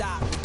stop.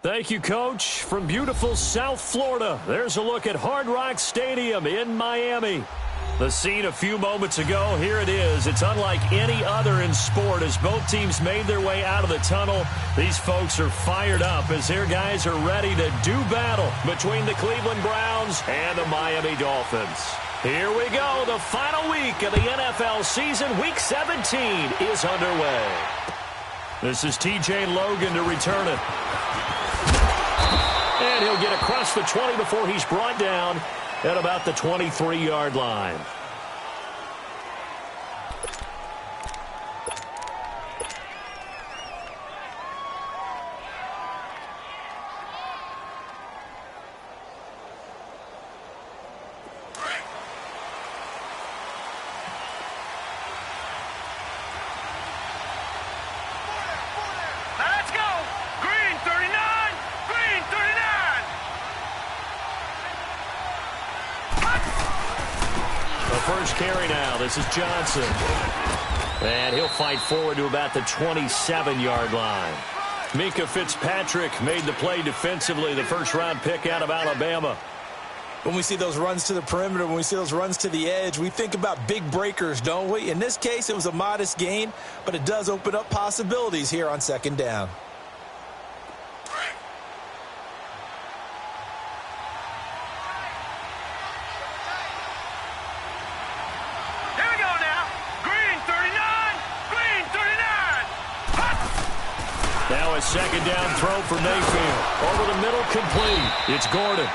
Thank you, Coach. From beautiful South Florida, there's a look at Hard Rock Stadium in Miami. The scene a few moments ago, here it is. It's unlike any other in sport as both teams made their way out of the tunnel. These folks are fired up as their guys are ready to do battle between the Cleveland Browns and the Miami Dolphins. Here we go. The final week of the NFL season. Week 17 is underway. This is TJ Logan to return it. And he'll get across the 20 before he's brought down at about the 23-yard line. First carry now. This is Johnson. And he'll fight forward to about the 27-yard line. Minkah Fitzpatrick made the play defensively, the first-round pick out of Alabama. When we see those runs to the perimeter, when we see those runs to the edge, we think about big breakers, don't we? In this case, it was a modest gain, but it does open up possibilities here on second down. Now a second down throw for Mayfield. Over the middle, complete. It's Gordon.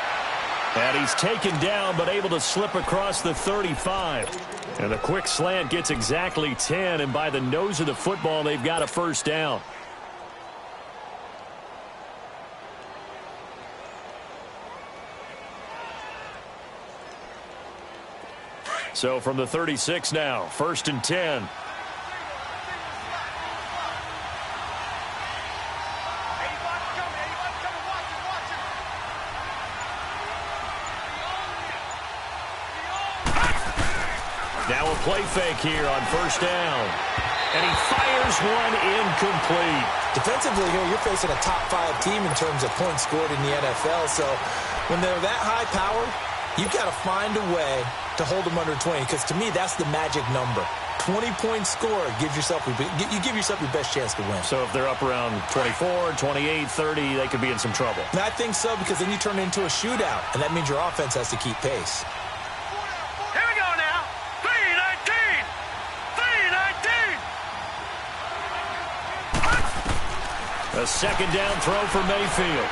And he's taken down, but able to slip across the 35. And the quick slant gets exactly 10, and by the nose of the football, they've got a first down. So from the 36 now, 1st and 10. Now a play fake here on first down. And he fires one incomplete. Defensively here, you're facing a top-5 team in terms of points scored in the NFL. So when they're that high power, you've got to find a way to hold them under 20. Because to me, that's the magic number. 20-point score gives yourself you give yourself your best chance to win. So if they're up around 24, 28, 30, they could be in some trouble. And I think so, because then you turn it into a shootout, and that means your offense has to keep pace. Here we go now. 3-19. 3-19. A second down throw for Mayfield.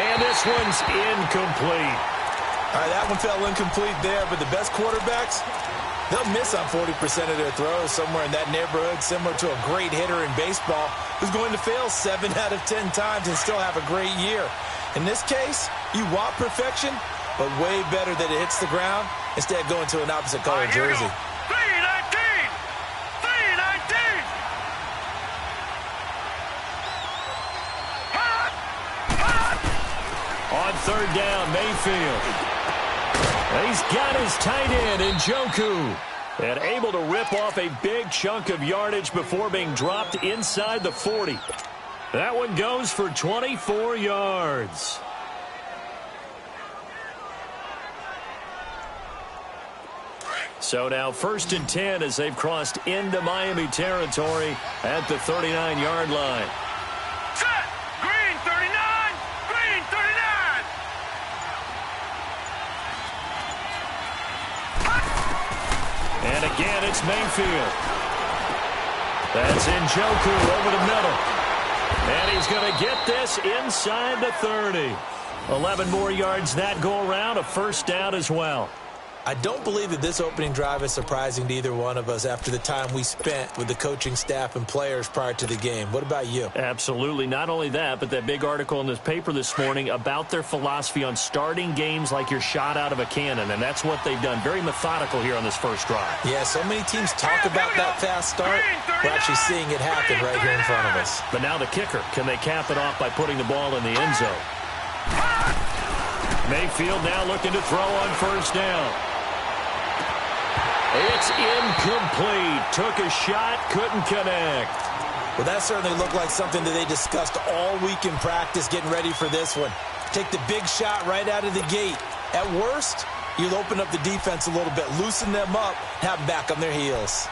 And this one's incomplete. All right, that one fell incomplete there, but the best quarterbacks, they'll miss on 40% of their throws, somewhere in that neighborhood, similar to a great hitter in baseball who's going to fail 7 out of 10 times and still have a great year. In this case, you want perfection, but way better that it hits the ground instead of going to an opposite color jersey. 3-19. 3-19. On third down, Mayfield. He's got his tight end, Njoku, and able to rip off a big chunk of yardage before being dropped inside the 40. That one goes for 24 yards. So now 1st and 10 as they've crossed into Miami territory at the 39-yard line. Set. Green 39. Green 39. And again, it's Mayfield. That's Njoku over the middle. And he's going to get this inside the 30. 11 more yards that go around, a first down as well. I don't believe that this opening drive is surprising to either one of us after the time we spent with the coaching staff and players prior to the game. What about you? Absolutely. Not only that, but that big article in this paper this morning about their philosophy on starting games like you're shot out of a cannon, and that's what they've done. Very methodical here on this first drive. Yeah, so many teams talk about that fast start. We're actually seeing it happen right here in front of us. But now the kicker. Can they cap it off by putting the ball in the end zone? Mayfield now looking to throw on first down. It's incomplete. Took a shot, couldn't connect. Well, that certainly looked like something that they discussed all week in practice getting ready for this one. Take the big shot right out of the gate. At worst, you'll open up the defense a little bit, loosen them up, have them back on their heels.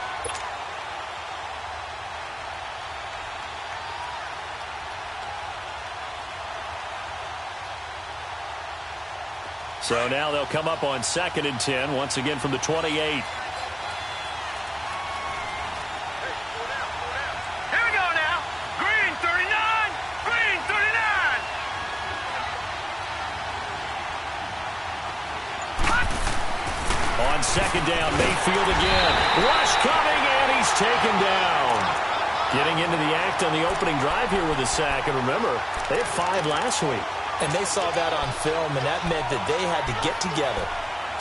So now they'll come up on 2nd and 10, once again from the 28. Second down, Mayfield again. Rush coming, and he's taken down. Getting into the act on the opening drive here with a sack. And remember, they had 5 last week. And they saw that on film, and that meant that they had to get together.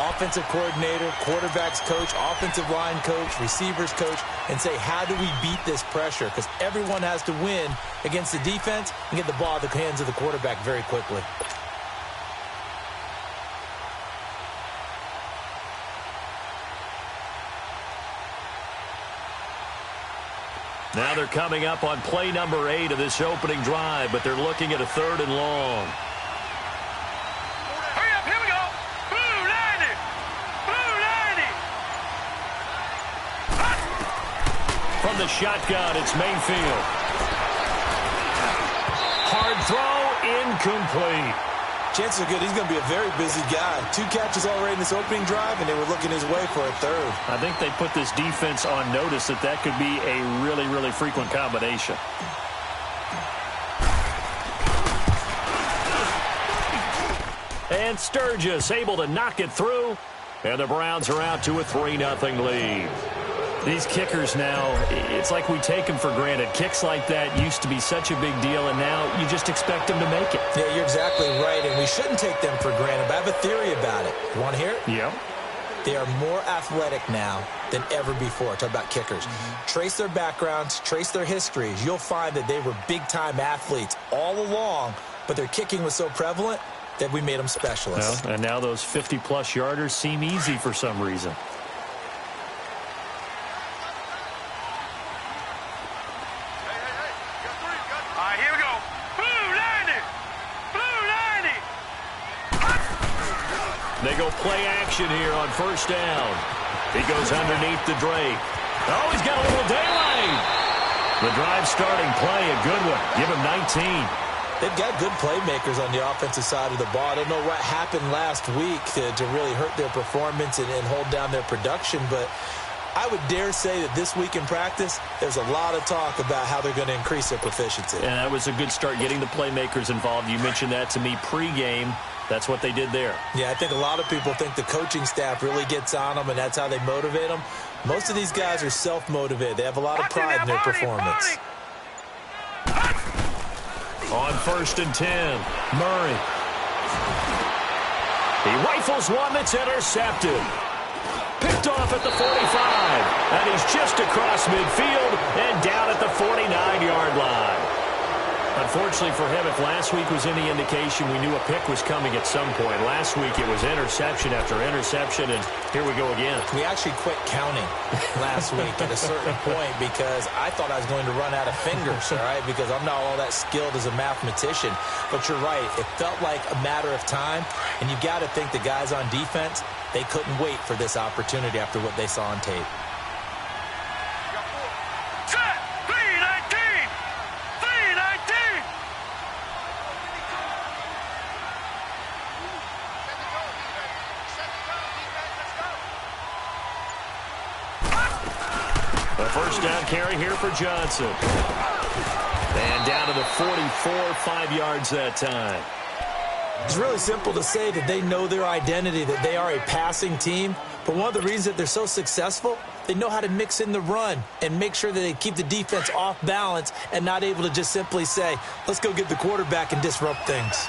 Offensive coordinator, quarterbacks coach, offensive line coach, receivers coach, and say, how do we beat this pressure? Because everyone has to win against the defense and get the ball in the hands of the quarterback very quickly. Now they're coming up on play number 8 of this opening drive, but they're looking at a 3rd and long. Hurry up, here we go. Blue 90. Blue 90. From the shotgun, it's Mayfield. Hard throw, incomplete. Chances are good he's going to be a very busy guy. 2 catches already in this opening drive, and they were looking his way for a 3rd. I think they put this defense on notice that could be a really, really frequent combination. And Sturgis able to knock it through, and the Browns are out to a 3-0 lead. These kickers now, it's like we take them for granted. Kicks like that used to be such a big deal, and now you just expect them to make it. Yeah, you're exactly right, and we shouldn't take them for granted, but I have a theory about it. You want to hear it? Yeah. They are more athletic now than ever before. Talk about kickers. Trace their backgrounds, trace their histories. You'll find that they were big-time athletes all along, but their kicking was so prevalent, that we made them specialists. Well, and now those 50-plus yarders seem easy for some reason. They go play action here on first down. He goes underneath the Drake. Oh, he's got a little daylight. The drive starting play, a good one. Give him 19. They've got good playmakers on the offensive side of the ball. I don't know what happened last week to really hurt their performance and hold down their production, but I would dare say that this week in practice, there's a lot of talk about how they're going to increase their proficiency. And that was a good start, getting the playmakers involved. You mentioned that to me pregame. That's what they did there. Yeah, I think a lot of people think the coaching staff really gets on them, and that's how they motivate them. Most of these guys are self-motivated. They have a lot of pride in their performance. On 1st and 10, Murray. He rifles one that's intercepted. Picked off at the 45, and he's just across midfield and down at the 49-yard line. Unfortunately for him, if last week was any indication, we knew a pick was coming at some point. Last week it was interception after interception, and here we go again. We actually quit counting last week at a certain point because I thought I was going to run out of fingers, all right, because I'm not all that skilled as a mathematician. But you're right. It felt like a matter of time, and you got to think the guys on defense, they couldn't wait for this opportunity after what they saw on tape. First down carry here for Johnson. And down to the 44, 5 yards that time. It's really simple to say that they know their identity, that they are a passing team. But one of the reasons that they're so successful, they know how to mix in the run and make sure that they keep the defense off balance and not able to just simply say, let's go get the quarterback and disrupt things.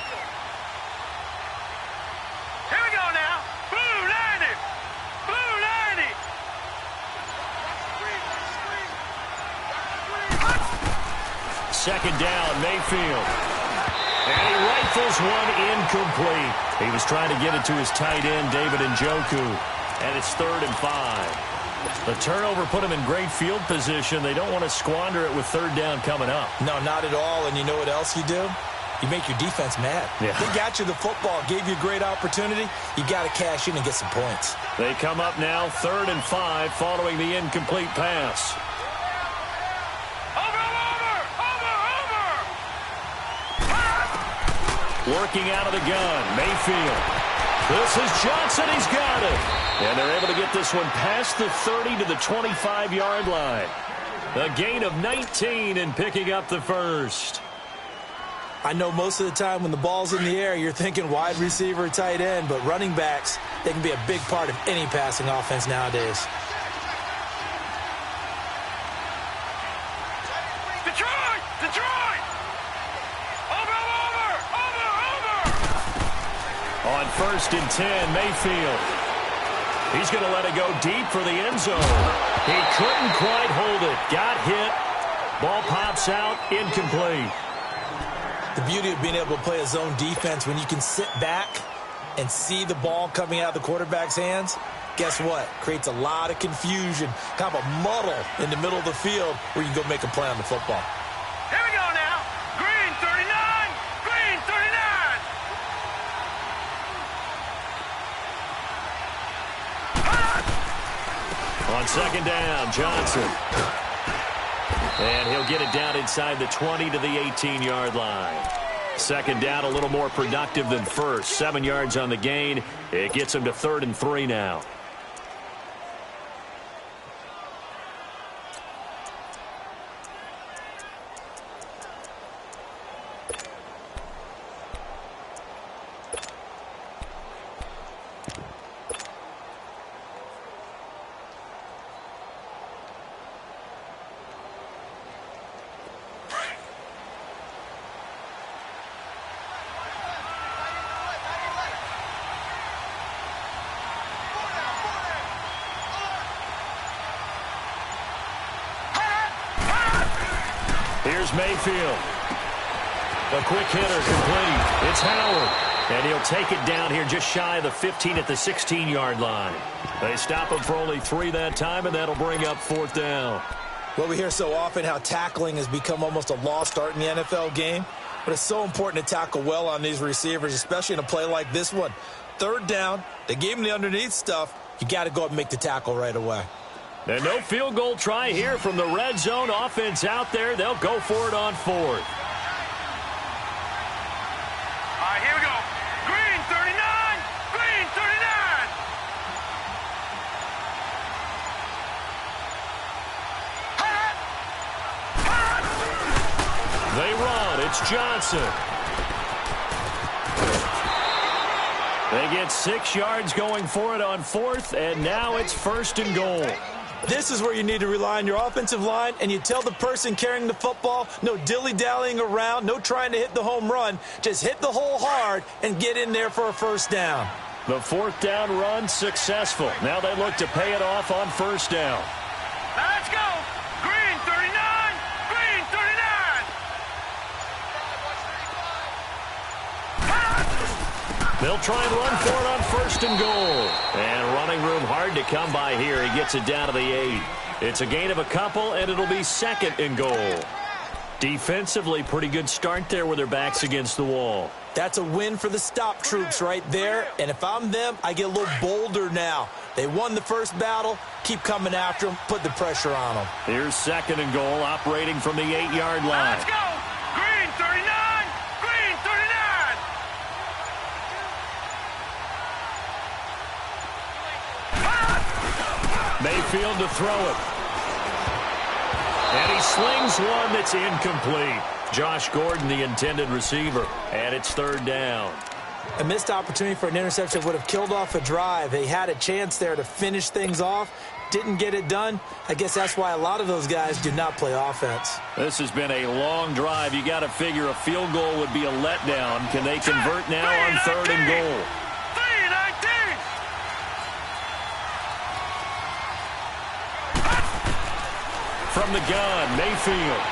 Second down, Mayfield. And he rifles one incomplete. He was trying to get it to his tight end, David Njoku. And it's 3rd and 5. The turnover put him in great field position. They don't want to squander it with 3rd down coming up. No, not at all. And you know what else you do? You make your defense mad. Yeah. They got you the football, gave you a great opportunity. You got to cash in and get some points. They come up now 3rd and 5 following the incomplete pass. Working out of the gun, Mayfield. This is Johnson, he's got it. And they're able to get this one past the 30 to the 25-yard line. A gain of 19 and picking up the first. I know most of the time when the ball's in the air, you're thinking wide receiver, tight end, but running backs, they can be a big part of any passing offense nowadays. On 1st and 10, Mayfield. He's going to let it go deep for the end zone. He couldn't quite hold it. Got hit. Ball pops out. Incomplete. The beauty of being able to play a zone defense when you can sit back and see the ball coming out of the quarterback's hands, guess what? Creates a lot of confusion, kind of a muddle in the middle of the field where you can go make a play on the football. Here we go now. Green 39. Green 39. On 2nd down, Johnson. And he'll get it down inside the 20 to the 18-yard line. 2nd down, a little more productive than first. 7 yards on the gain. It gets him to 3rd and 3 now. Here's Mayfield. A quick hitter complete. It's Howard. And he'll take it down here just shy of the 15 at the 16-yard line. They stop him for only 3 that time, and that'll bring up 4th down. Well, we hear so often how tackling has become almost a lost art in the NFL game. But it's so important to tackle well on these receivers, especially in a play like this one. 3rd down, they gave him the underneath stuff. You got to go up and make the tackle right away. And no field goal try here from the red zone offense out there. They'll go for it on 4th. All right, here we go. Green 39. Green 39. They run. It's Johnson. They get 6 yards going for it on 4th, and now it's 1st and goal. This is where you need to rely on your offensive line, and you tell the person carrying the football, no dilly-dallying around, no trying to hit the home run. Just hit the hole hard and get in there for a 1st down. The 4th down run successful. Now they look to pay it off on 1st down. Now let's go. Green 39. Green 39. They'll try and run for it on 1st and goal. And running room hard to come by here. He gets it down to the 8. It's a gain of a couple, and it'll be 2nd and goal. Defensively, pretty good start there with their backs against the wall. That's a win for the stop troops right there. And if I'm them, I get a little bolder now. They won the first battle. Keep coming after them. Put the pressure on them. Here's 2nd and goal, operating from the 8-yard line. Let's go. Green 39. Green 39. Mayfield to throw it. And he slings one that's incomplete. Josh Gordon, the intended receiver. And it's 3rd down. A missed opportunity for an interception would have killed off a drive. They had a chance there to finish things off. Didn't get it done. I guess that's why a lot of those guys do not play offense. This has been a long drive. You got to figure a field goal would be a letdown. Can they convert now on 3rd and goal? 3-19. From the gun, Mayfield.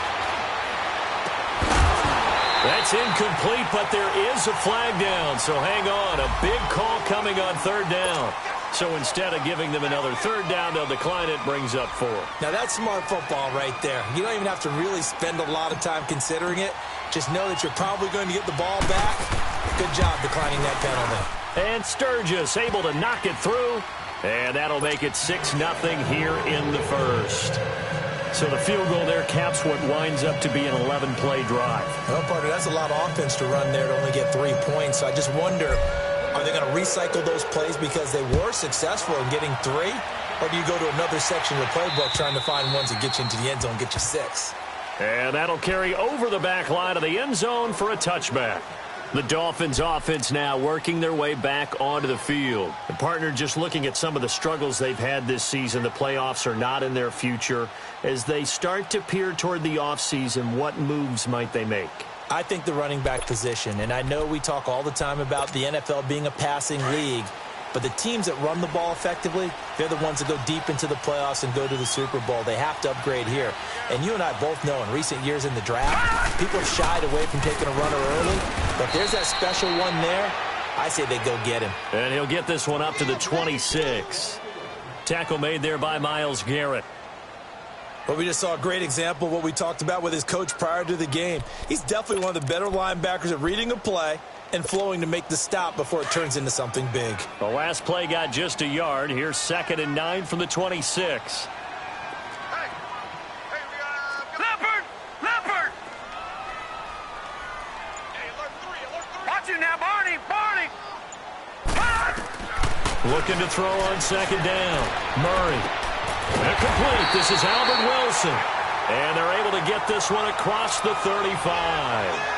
That's incomplete, but there is a flag down, so hang on. A big call coming on 3rd down. So instead of giving them another 3rd down, they'll decline it, brings up 4. Now that's smart football right there. You don't even have to really spend a lot of time considering it. Just know that you're probably going to get the ball back. Good job declining that penalty. And Sturgis able to knock it through. And that'll make it 6-0 here in the 1st. So the field goal there caps what winds up to be an 11-play drive. Well, partner, that's a lot of offense to run there to only get 3 points. So I just wonder, are they going to recycle those plays because they were successful in getting 3? Or do you go to another section of the playbook trying to find ones that get you into the end zone and get you 6? And that'll carry over the back line of the end zone for a touchback. The Dolphins offense now working their way back onto the field. The partner, just looking at some of the struggles they've had this season, the playoffs are not in their future. As they start to peer toward the offseason, what moves might they make? I think the running back position, and I know we talk all the time about the NFL being a passing league, but the teams that run the ball effectively, they're the ones that go deep into the playoffs and go to the Super Bowl. They have to upgrade here. And you and I both know in recent years in the draft, people have shied away from taking a runner early. But there's that special one there. I say they go get him. And he'll get this one up to the 26. Tackle made there by Myles Garrett. Well, we just saw a great example of what we talked about with his coach prior to the game. He's definitely one of the better linebackers at reading a play and flowing to make the stop before it turns into something big. The last play got just a yard. Here's 2nd and 9 from the 26. Leopard! Leopard! Watch it now, Barney! Barney! Looking to throw on 2nd down. Murray. Incomplete. This is Albert Wilson. And they're able to get this one across the 35.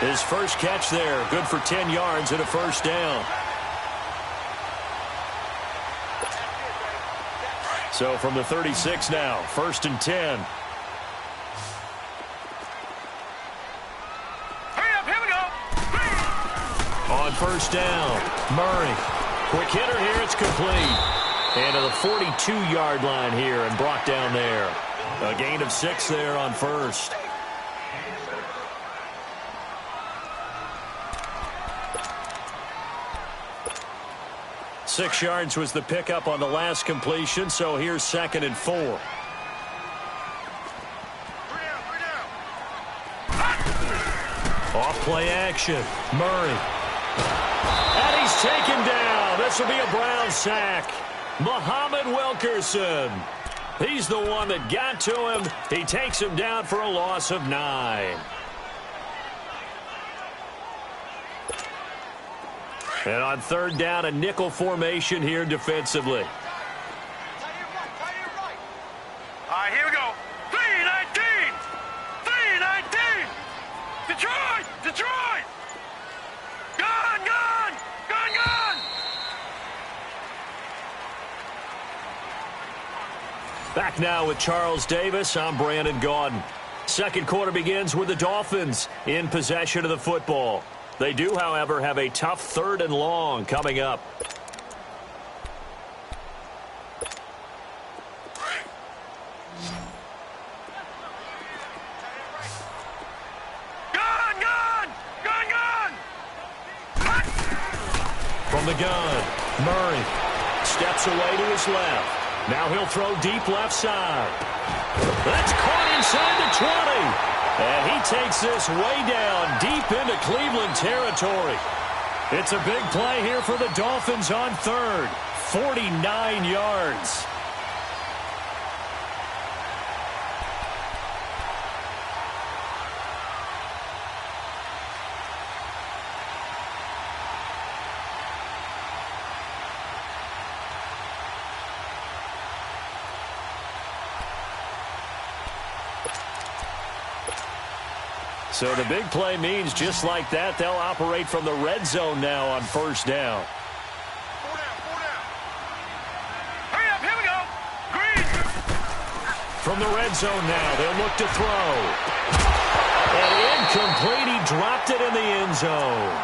His first catch there, good for 10 yards and a 1st down. So from the 36 now, 1st and 10. Hurry up, here we go! On 1st down, Murray. Quick hitter here, it's complete. And to the 42-yard line here and brought down there. A gain of 6 there on 1st. 6 yards was the pickup on the last completion, so here's 2nd and 4. Off play action. Murray. And he's taken down. This will be a Brown sack. Muhammad Wilkerson. He's the one that got to him. He takes him down for a loss of 9. And on 3rd down, a nickel formation here defensively. All right, here we go. 3-19. 3-19. Detroit! Detroit! Gone! Gone! Gone! Gone! Back now with Charles Davis. I'm Brandon Gaudin. Second quarter begins with the Dolphins in possession of the football. They do, however, have a tough 3rd and long coming up. Gone! Gone! Gone! Gone! From the gun, Murray steps away to his left. Now he'll throw deep left side. That's caught inside the 20. And he takes this way down deep into Cleveland territory. It's a big play here for the Dolphins on 3rd. 49 yards. So the big play means just like that, they'll operate from the red zone now on 1st down. 4 down, 4 down. Hurry up, here we go. Green. From the red zone now, they'll look to throw. And incomplete, he dropped it in the end zone.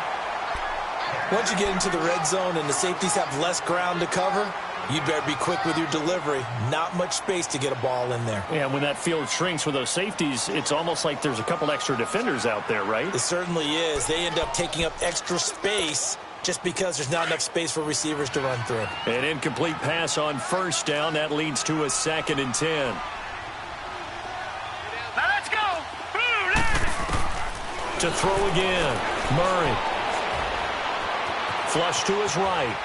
Once you get into the red zone and the safeties have less ground to cover, you better be quick with your delivery. Not much space to get a ball in there. Yeah, when that field shrinks with those safeties, it's almost like there's a couple extra defenders out there, right? It certainly is. They end up taking up extra space just because there's not enough space for receivers to run through. An incomplete pass on 1st down. That leads to a 2nd and 10. Now let's go. Blue line. To throw again, Murray. Flush to his right.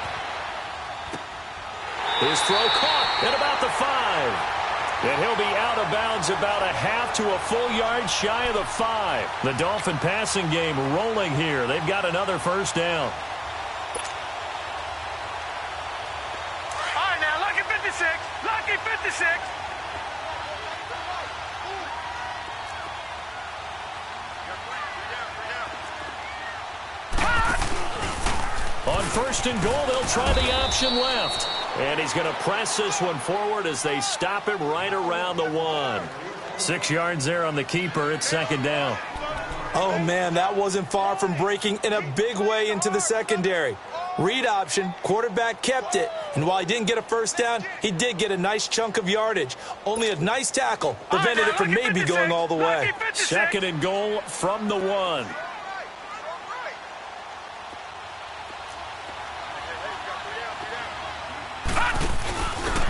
His throw caught at about the 5. And he'll be out of bounds about a half to a full yard shy of the 5. The Dolphin passing game rolling here. They've got another 1st down. All right, now, lucky 56. Lucky 56. On 1st and goal, they'll try the option left. And he's going to press this one forward as they stop him right around the 1. 6 yards there on the keeper. It's 2nd down. Oh, man, that wasn't far from breaking in a big way into the secondary. Read option, quarterback kept it. And while he didn't get a 1st down, he did get a nice chunk of yardage. Only a nice tackle prevented it from maybe going all the way. 2nd and goal from the 1.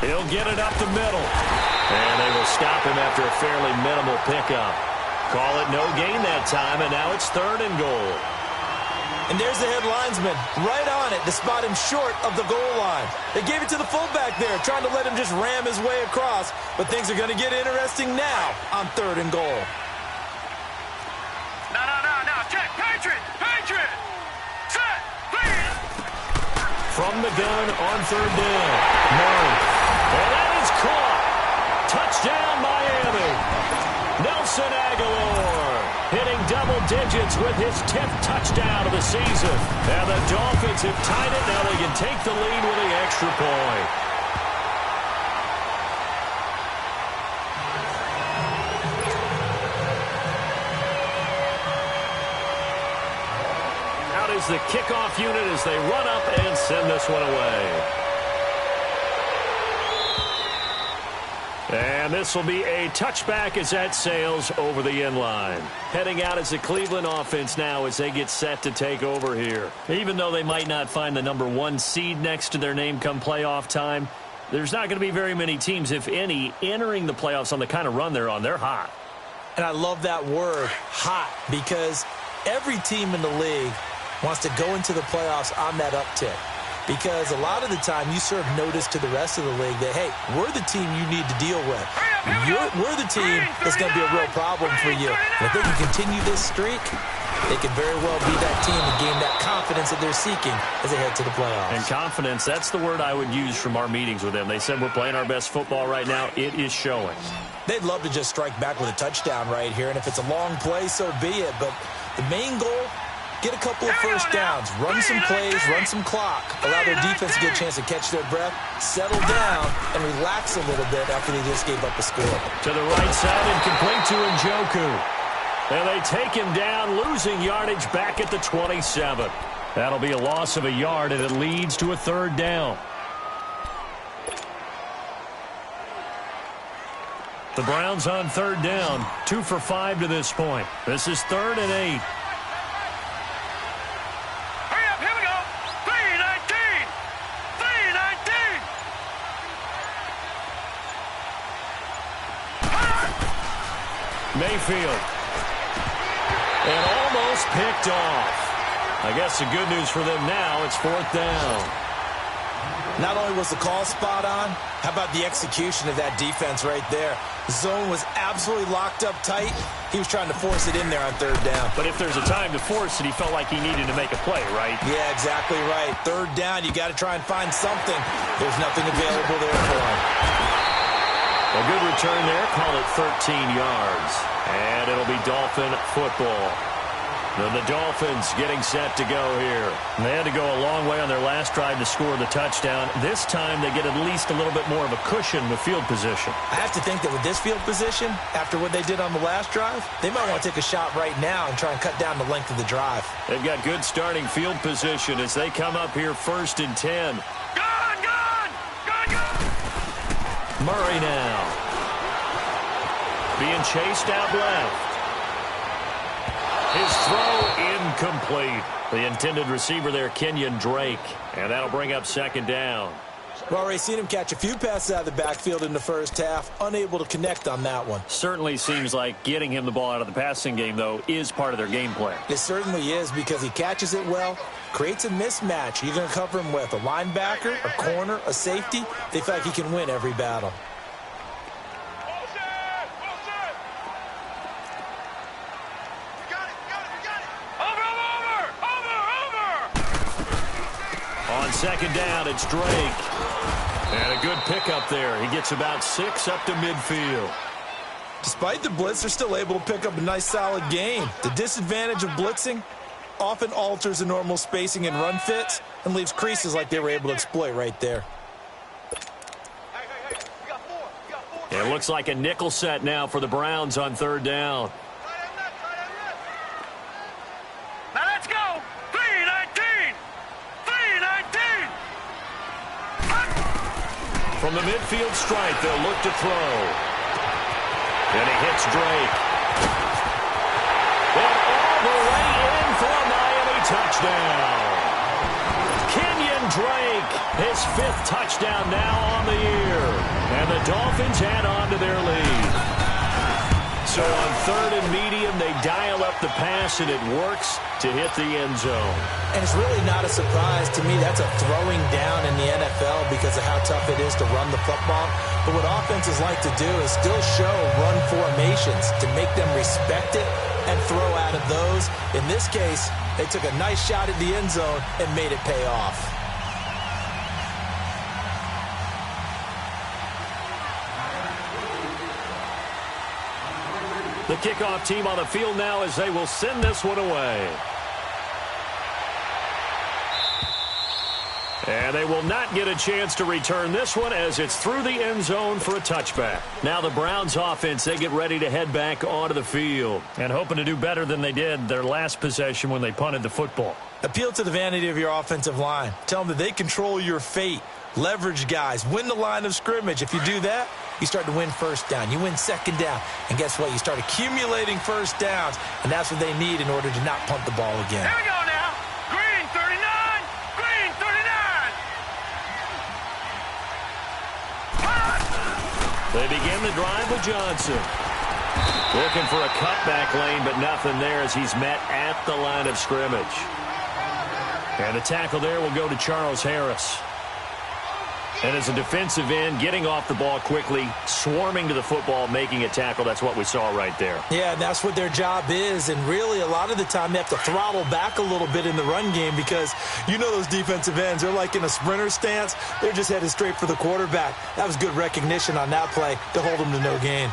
He'll get it up the middle. And they will stop him after a fairly minimal pickup. Call it no gain that time, and now it's 3rd and goal. And there's the head linesman right on it to spot him short of the goal line. They gave it to the fullback there, trying to let him just ram his way across. But things are going to get interesting now on 3rd and goal. No. Check. Patriot. Patriot. Set. Please. From the gun on 3rd down. Murray. And that is caught. Touchdown, Miami. Nelson Aguilar hitting double digits with his 10th touchdown of the season. And the Dolphins have tied it. Now they can take the lead with the extra point. Out is the kickoff unit as they run up and send this one away. And this will be a touchback as that sails over the end line. Heading out as the Cleveland offense now as they get set to take over here. Even though they might not find the #1 seed next to their name come playoff time, there's not going to be very many teams, if any, entering the playoffs on the kind of run they're on. They're hot. And I love that word, hot, because every team in the league wants to go into the playoffs on that uptick. Because a lot of the time you serve notice to the rest of the league that, hey, we're the team you need to deal with. We're the team that's going to be a real problem for you. And if they can continue this streak, they can very well be that team and gain that confidence that they're seeking as they head to the playoffs. And confidence, that's the word I would use from our meetings with them. They said we're playing our best football right now. It is showing. They'd love to just strike back with a touchdown right here. And if it's a long play, so be it. But the main goal, get a couple of first downs, run some plays, run some clock, allow their defense to get a chance to catch their breath, settle down, and relax a little bit after they just gave up a score. To the right side and complete to Njoku. And they take him down, losing yardage back at the 27. That'll be a loss of a yard, and it leads to a 3rd down. The Browns on 3rd down, 2 for 5 to this point. This is 3rd and 8. Mayfield. And almost picked off. I guess the good news for them now, it's 4th down. Not only was the call spot on, how about the execution of that defense right there? The zone was absolutely locked up tight. He was trying to force it in there on 3rd down. But if there's a time to force it, he felt like he needed to make a play, right? Yeah, exactly right. 3rd down, you got to try and find something. There's nothing available there for him. A good return there, call it 13 yards. And it'll be Dolphin football. Then the Dolphins getting set to go here. And they had to go a long way on their last drive to score the touchdown. This time they get at least a little bit more of a cushion with field position. I have to think that with this field position, after what they did on the last drive, they might want to take a shot right now and try and cut down the length of the drive. They've got good starting field position as they come up here 1st and 10. Murray now. Being chased out left. His throw incomplete. The intended receiver there, Kenyon Drake. And that'll bring up 2nd down. We've already seen him catch a few passes out of the backfield in the first half. Unable to connect on that one. Certainly seems like getting him the ball out of the passing game, though, is part of their game plan. It certainly is because he catches it well, creates a mismatch. You're going to cover him with a linebacker, a corner, a safety. They feel like he can win every battle. On 2nd down, it's Drake. And a good pickup there. He gets about 6 up to midfield. Despite the blitz, they're still able to pick up a nice, solid gain. The disadvantage of blitzing often alters the normal spacing and run fits and leaves creases like they were able to exploit right there. It looks like a nickel set now for the Browns on 3rd down. Now let's go. 3-19. 3-19. From the midfield stripe, they'll look to throw. And he hits Drake. And all the way in for a Miami touchdown. Kenyon Drake, his 5th touchdown now on the year. And the Dolphins add on to their lead. So on 3rd and medium, they dial up the pass, and it works to hit the end zone. And it's really not a surprise to me. That's a throwing down in the NFL because of how tough it is to run the football. But what offenses like to do is still show run formations to make them respect it and throw out of those. In this case, they took a nice shot at the end zone and made it pay off. The kickoff team on the field now as they will send this one away. And they will not get a chance to return this one as it's through the end zone for a touchback. Now the Browns offense, they get ready to head back onto the field and hoping to do better than they did their last possession when they punted the football. Appeal to the vanity of your offensive line. Tell them that they control your fate. leverage guys, win the line of scrimmage. If you do that, you start to win first down. You win second down. And guess what? You start accumulating first downs, and that's what they need in order to not punt the ball again. Here we go now. Green 39. Green 39. They begin the drive with Johnson. Looking for a cutback lane, but nothing there as he's met at the line of scrimmage. And the tackle there will go to Charles Harris. And as a defensive end, getting off the ball quickly, swarming to the football, making a tackle, that's what we saw right there. Yeah, that's what their job is. And really, a lot of the time, they have to throttle back a little bit in the run game because you know those defensive ends, they're like in a sprinter stance. They're just headed straight for the quarterback. That was good recognition on that play to hold them to no gain.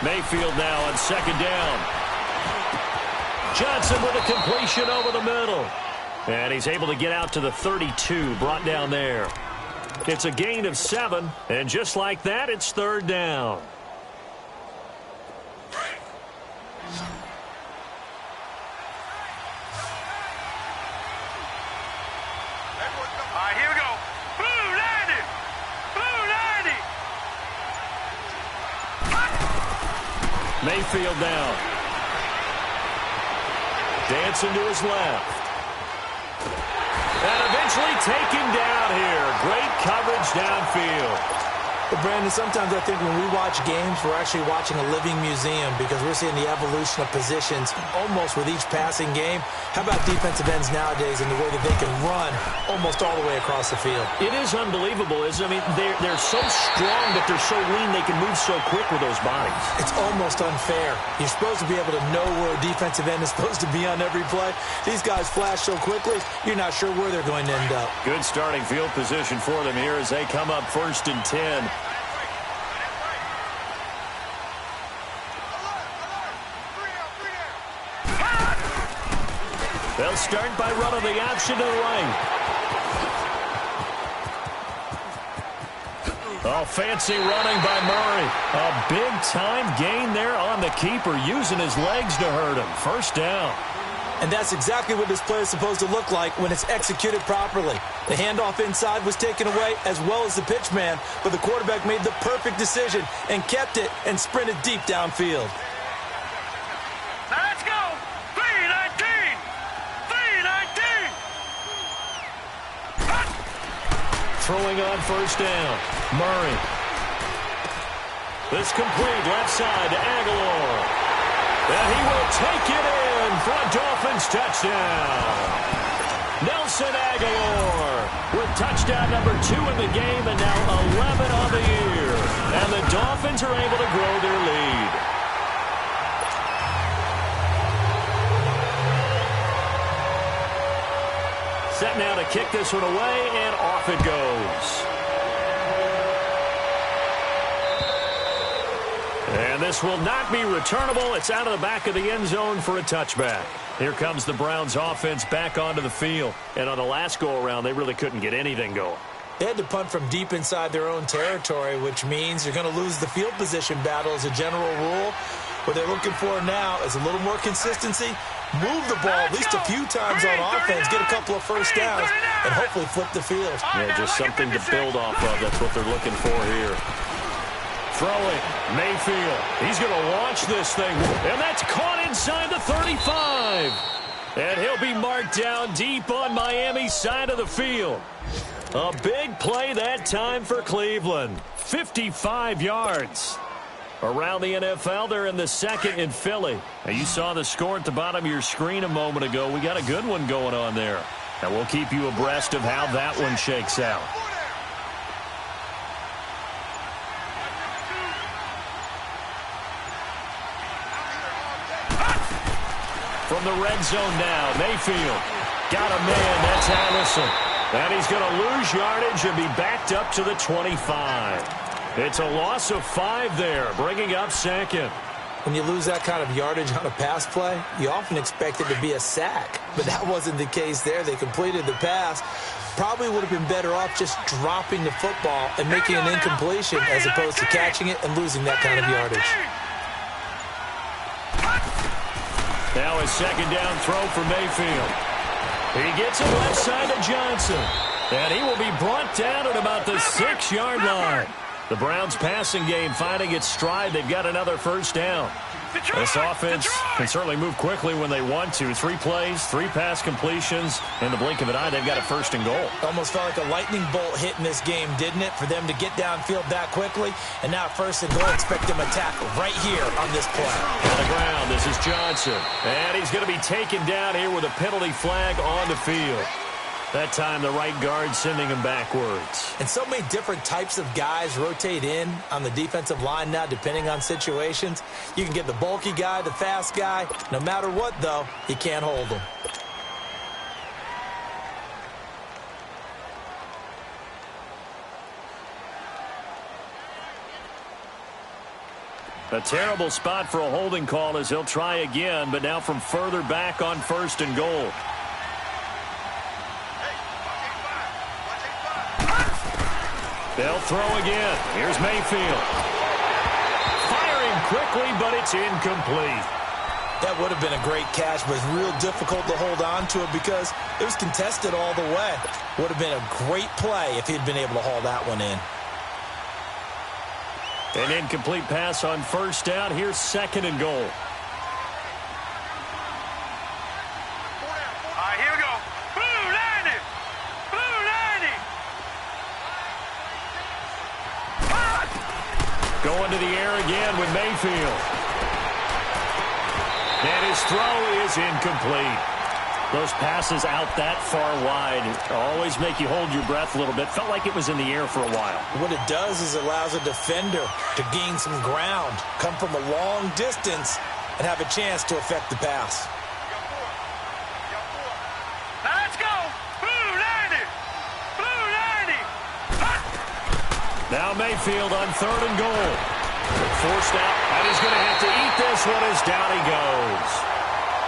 Mayfield now on second down. Johnson with a completion over the middle. And he's able to get out to the 32, brought down there. It's a gain of 7, and just like that, it's third down. All right, here we go. Blue 90. Blue 90. Mayfield down. Dancing to his left. And eventually taken down here. Great coverage downfield. But, Brandon, sometimes I think when we watch games, we're actually watching a living museum because we're seeing the evolution of positions almost with each passing game. How about defensive ends nowadays and the way that they can run almost all the way across the field? It is unbelievable, isn't it? I mean, they're so strong, but they're so lean they can move so quick with those bodies. It's almost unfair. You're supposed to be able to know where a defensive end is supposed to be on every play. These guys flash so quickly, you're not sure where they're going to end up. Good starting field position for them here as they come up 1st and 10. They'll start by running the option to the right. Oh, fancy running by Murray. A big-time gain there on the keeper, using his legs to hurt him. First down. And that's exactly what this play is supposed to look like when it's executed properly. The handoff inside was taken away as well as the pitch man, but the quarterback made the perfect decision and kept it and sprinted deep downfield. Now let's go. 319. 319. Throwing on first down. Murray. This complete left side to Aguilar. And he will take it in for a Dolphins touchdown. Nelson Aguilar with touchdown number 2 in the game and now 11 on the year. And the Dolphins are able to grow their lead. Set now to kick this one away, and off it goes. And this will not be returnable. It's out of the back of the end zone for a touchback. Here comes the Browns offense back onto the field. And on the last go-around, they really couldn't get anything going. They had to punt from deep inside their own territory, which means you're going to lose the field position battle as a general rule. What they're looking for now is a little more consistency, move the ball at least a few times on offense, get a couple of first downs, and hopefully flip the field. Yeah, just something to build off of. That's what they're looking for here. Throwing, Mayfield. He's going to launch this thing, and that's caught inside the 35. And he'll be marked down deep on Miami's side of the field. A big play that time for Cleveland. 55 yards. Around the NFL, they're in the second in Philly. Now, you saw the score at the bottom of your screen a moment ago. We got a good one going on there. And we'll keep you abreast of how that one shakes out. From the red zone now, Mayfield got a man. That's Allison. And he's going to lose yardage and be backed up to the 25. It's a loss of 5 there, bringing up second. When you lose that kind of yardage on a pass play, you often expect it to be a sack. But that wasn't the case there. They completed the pass. Probably would have been better off just dropping the football and making an incompletion as opposed to catching it and losing that kind of yardage. Now a second down throw for Mayfield. He gets it left side to Johnson. And he will be brought down at about the 6-yard line. The Browns' passing game finding its stride. They've got another first down. This offense can certainly move quickly when they want to. 3 plays, 3 pass completions. In the blink of an eye, they've got a first and goal. Almost felt like a lightning bolt hit in this game, didn't it, for them to get downfield that quickly? And now first and goal, expect them to tackle right here on this play. On the ground, this is Johnson. And he's going to be taken down here with a penalty flag on the field. That time, the right guard sending him backwards. And so many different types of guys rotate in on the defensive line now, depending on situations. You can get the bulky guy, the fast guy. No matter what, though, you can't hold them. A terrible spot for a holding call as he'll try again, but now from further back on first and goal. They'll throw again. Here's Mayfield. Firing quickly, but it's incomplete. That would have been a great catch, but it's real difficult to hold on to it because it was contested all the way. Would have been a great play if he'd been able to haul that one in. An incomplete pass on first down. Here's second and goal. All right, here we go. Blue 90. Blue 90. Going to the air again with Mayfield. And his throw is incomplete. Those passes out that far wide always make you hold your breath a little bit. Felt like it was in the air for a while. What it does is it allows a defender to gain some ground, come from a long distance, and have a chance to affect the pass. Now let's go. Blue 90. Blue 90. Now Mayfield on third and goal. Forced out, and he's going to have to eat this one as down he goes.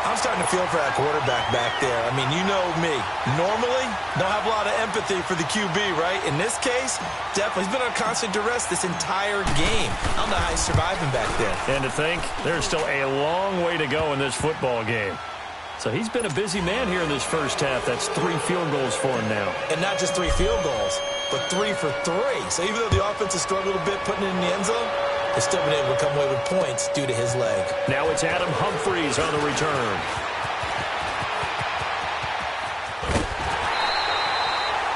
I'm starting to feel for that quarterback back there. I mean, you know me. Normally, don't have a lot of empathy for the QB, right? In this case, definitely. He's been on constant duress this entire game. I don't know how he's surviving back there. And to think, there's still a long way to go in this football game. So he's been a busy man here in this first half. That's 3 field goals for him now. And not just 3 field goals, but 3 for 3. So even though the offense has struggled a bit putting it in the end zone, they've still been able to come away with points due to his leg. Now it's Adam Humphries on the return.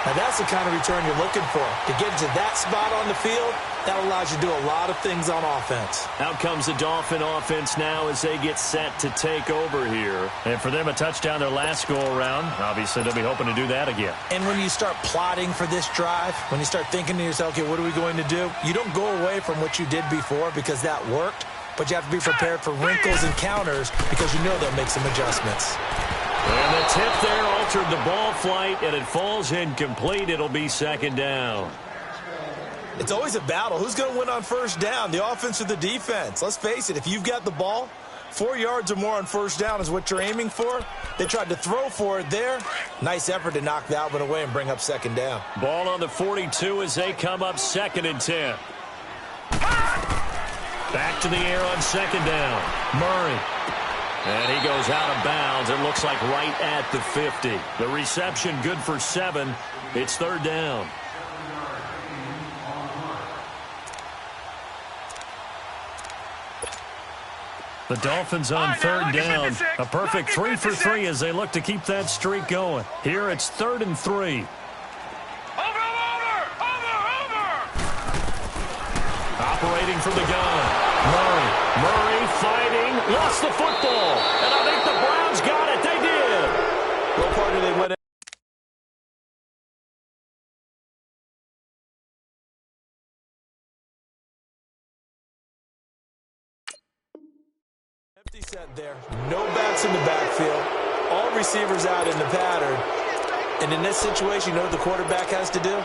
Now that's the kind of return you're looking for. To get to that spot on the field, that allows you to do a lot of things on offense. Out comes the Dolphin offense now as they get set to take over here. And for them, a touchdown their last go-around. Obviously, they'll be hoping to do that again. And when you start plotting for this drive, when you start thinking to yourself, okay, what are we going to do? You don't go away from what you did before because that worked, but you have to be prepared for wrinkles and counters because you know they'll make some adjustments. And the tip there altered the ball flight, and it falls incomplete. It'll be second down. It's always a battle. Who's going to win on first down, the offense or the defense? Let's face it, if you've got the ball, 4 yards or more on first down is what you're aiming for. They tried to throw for it there. Nice effort to knock that one away and bring up second down. Ball on the 42 as they come up second and 10. Back to the air on second down. Murray. And he goes out of bounds. It looks like right at the 50. The reception good for 7. It's third down. The Dolphins on third down. A perfect 3 for 3 as they look to keep that streak going. Here it's 3rd and 3. Over. Operating from the gun. Murray fighting. Lost the football. And I think the Browns got it. They did. What part did they win? Empty set there. No backs in the backfield. All receivers out in the pattern. And in this situation, you know what the quarterback has to do?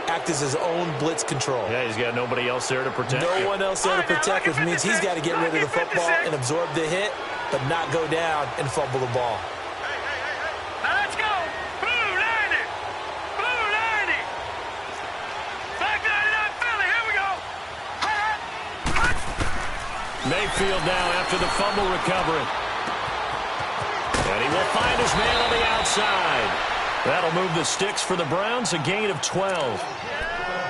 Act as his own blitz control. Yeah, he's got nobody else there to protect him. No one else there to protect, which means he's got to get rid of the football and absorb the hit, but not go down and fumble the ball. Now let's go. Blue 90. Blue 90. Black 99 Philly. Here we go. Mayfield now after the fumble recovery. And he will find his man on the outside. That'll move the sticks for the Browns, a gain of 12.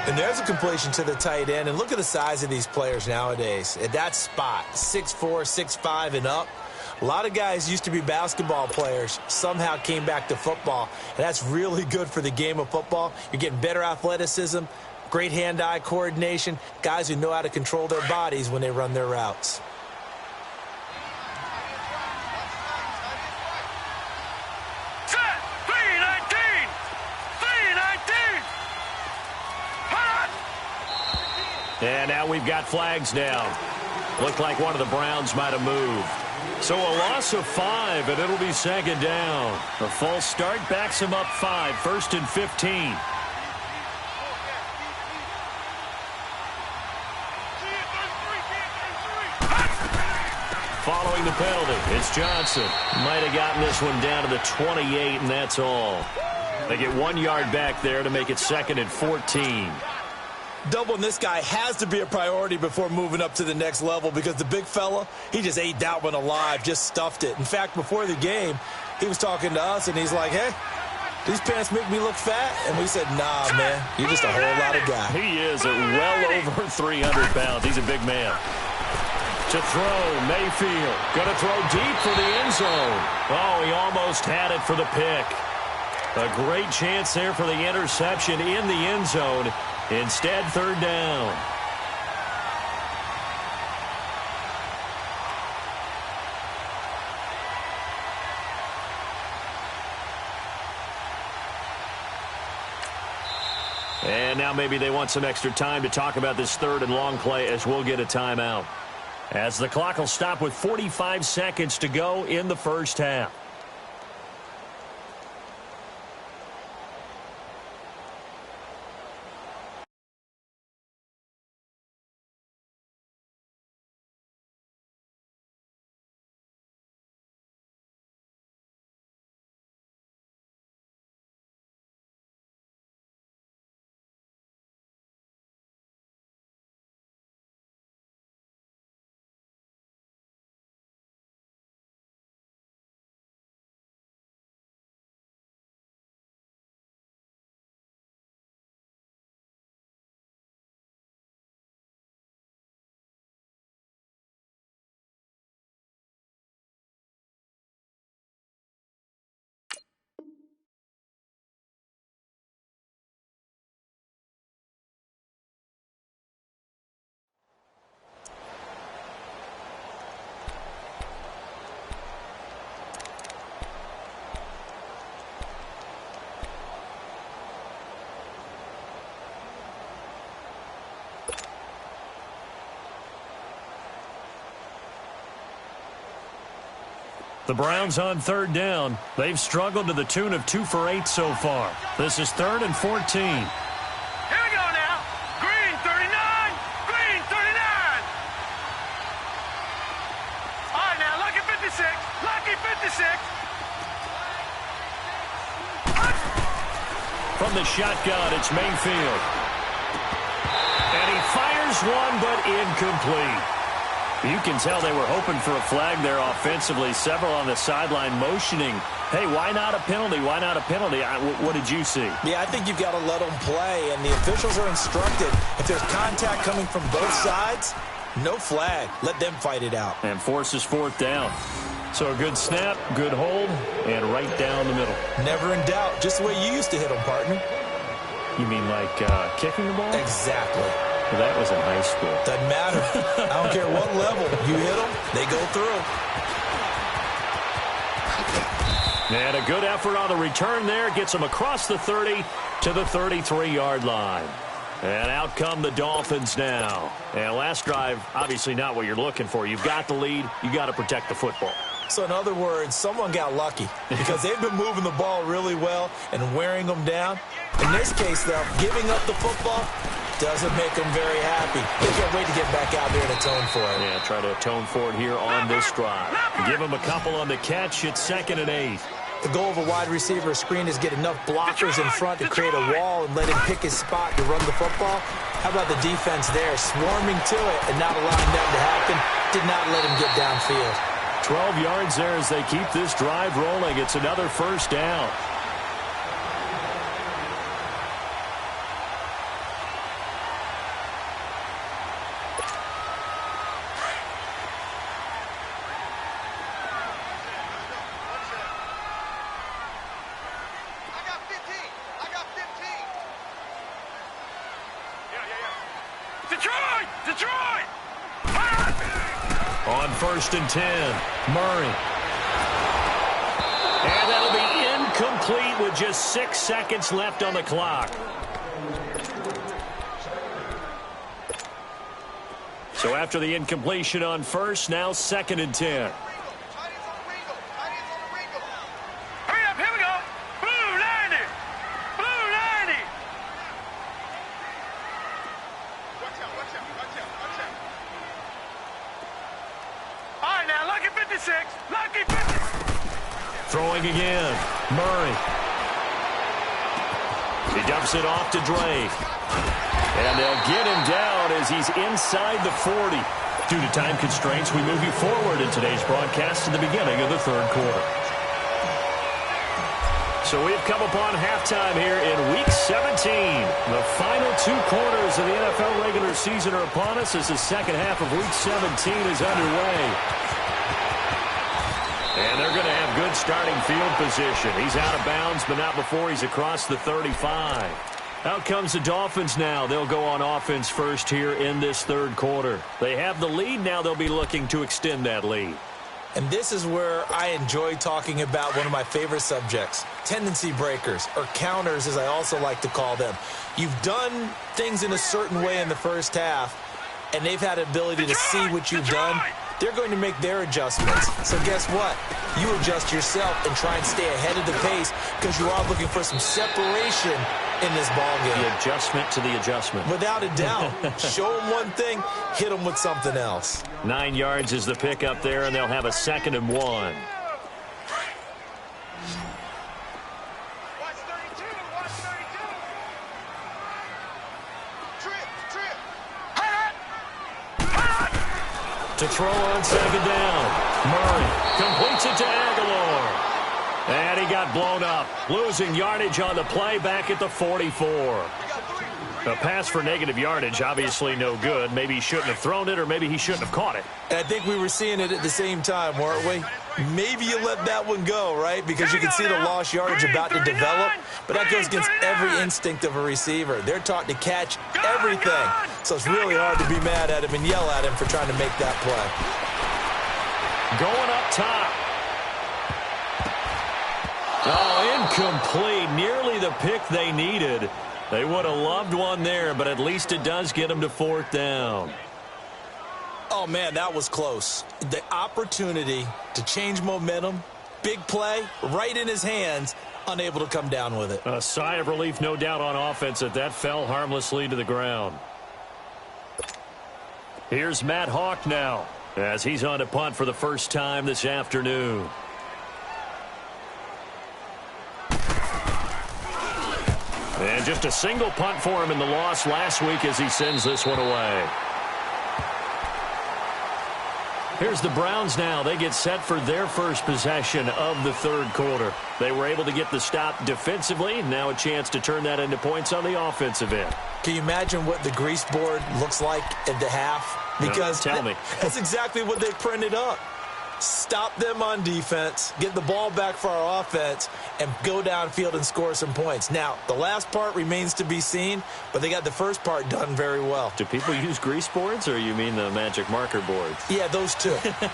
And there's a completion to the tight end. And look at the size of these players nowadays. At that spot, 6'4", 6'5", and up. A lot of guys used to be basketball players, somehow came back to football. And that's really good for the game of football. You're getting better athleticism, great hand-eye coordination, guys who know how to control their bodies when they run their routes. And now we've got flags down. Looked like one of the Browns might have moved. So a loss of 5, and it'll be second down. The false start backs him up 5, 1st and 15. Following the penalty, it's Johnson. Might have gotten this one down to the 28, and that's all. They get 1 yard back there to make it 2nd and 14. Doubling this guy has to be a priority before moving up to the next level because the big fella, he just ate that one alive, just stuffed it. In fact, before the game, he was talking to us, and he's like, hey, these pants make me look fat? And we said, nah, man, you're just a whole lot of guy. He is at well over 300 pounds. He's a big man. To throw, Mayfield. Going to throw deep for the end zone. Oh, he almost had it for the pick. A great chance there for the interception in the end zone. Instead, 3rd down. And now maybe they want some extra time to talk about this 3rd and long play as we'll get a timeout. As the clock will stop with 45 seconds to go in the first half. The Browns on 3rd down. They've struggled to the tune of 2 for 8 so far. This is 3rd and 14. Here we go now. Green 39. Green 39. All right, now, lucky 56. Lucky 56. From the shotgun, it's Mayfield. And he fires one, but incomplete. You can tell they were hoping for a flag there offensively. Several on the sideline motioning, hey, why not a penalty? Why not a penalty? What did you see? Yeah, I think you've got to let them play, and the officials are instructed. If there's contact coming from both sides, no flag. Let them fight it out. And forces 4th down. So a good snap, good hold, and right down the middle. Never in doubt. Just the way you used to hit them, partner. You mean like kicking the ball? Exactly. Well, that was in high school. Doesn't matter. I don't care what level. You hit them, they go through. And a good effort on the return there. Gets them across the 30 to the 33-yard line. And out come the Dolphins now. And last drive, obviously not what you're looking for. You've got the lead. You got to protect the football. So in other words, someone got lucky because they've been moving the ball really well and wearing them down. In this case, though, giving up the football doesn't make them very happy. They can't wait to get back out there and atone for it. Yeah, try to atone for it here on this drive. Give them a couple on the catch. It's 2nd and 8. The goal of a wide receiver screen is get enough blockers in front to create a wall and let him pick his spot to run the football. How about the defense there, swarming to it and not allowing that to happen? Did not let him get downfield. 12 yards there as they keep this drive rolling. It's another first down. On 1st and 10, Murray. And that'll be incomplete with just 6 seconds left on the clock. So after the incompletion on 1st, now 2nd and 10. Hurry up, here we go. Blue 90. Blue 90. Watch out, watch out, watch out, watch out. All right, now, lucky 56. Lucky 50. Throwing again, Murray. He dumps it off to Drake. And they'll get him down as he's inside the 40. Due to time constraints, we move you forward in today's broadcast to the beginning of the 3rd quarter. So we've come upon halftime here in Week 17. The final 2 quarters of the NFL regular season are upon us as the second half of Week 17 is underway. And they're going to have good starting field position. He's out of bounds, but not before he's across the 35. Out comes the Dolphins now. They'll go on offense first here in this 3rd quarter. They have the lead. Now they'll be looking to extend that lead. And this is where I enjoy talking about one of my favorite subjects, tendency breakers, or counters as I also like to call them. You've done things in a certain way in the first half, and they've had the ability to see what you've done. They're going to make their adjustments. So guess what? You adjust yourself and try and stay ahead of the pace because you are looking for some separation in this ballgame. The adjustment to the adjustment. Without a doubt. Show them one thing, hit them with something else. 9 yards is the pickup there, and they'll have a 2nd and 1. Watch 32, watch 32. Trip. To throw on 2nd down. Murray completes it to Aguilar. And he got blown up. Losing yardage on the play back at the 44. A pass for negative yardage, obviously no good. Maybe he shouldn't have thrown it, or maybe he shouldn't have caught it. And I think we were seeing it at the same time, weren't we? Maybe you let that one go, right? Because you can see the lost yardage about to develop. But that goes against every instinct of a receiver. They're taught to catch everything. So it's really hard to be mad at him and yell at him for trying to make that play. Going up top. Oh, incomplete. Nearly the pick they needed. They would have loved one there, but at least it does get them to 4th down. Oh, man, that was close. The opportunity to change momentum, big play, right in his hands, unable to come down with it. A sigh of relief, no doubt, on offense that fell harmlessly to the ground. Here's Matt Hawk now as he's on to punt for the first time this afternoon. And just a single punt for him in the loss last week as he sends this one away. Here's the Browns now. They get set for their first possession of the 3rd quarter. They were able to get the stop defensively. Now a chance to turn that into points on the offensive end. Can you imagine what the grease board looks like at the half? Because tell me. That's exactly what they printed up. Stop them on defense, get the ball back for our offense, and go downfield and score some points. Now, the last part remains to be seen, but they got the first part done very well. Do people use grease boards, or you mean the magic marker boards? Yeah, those two. Set.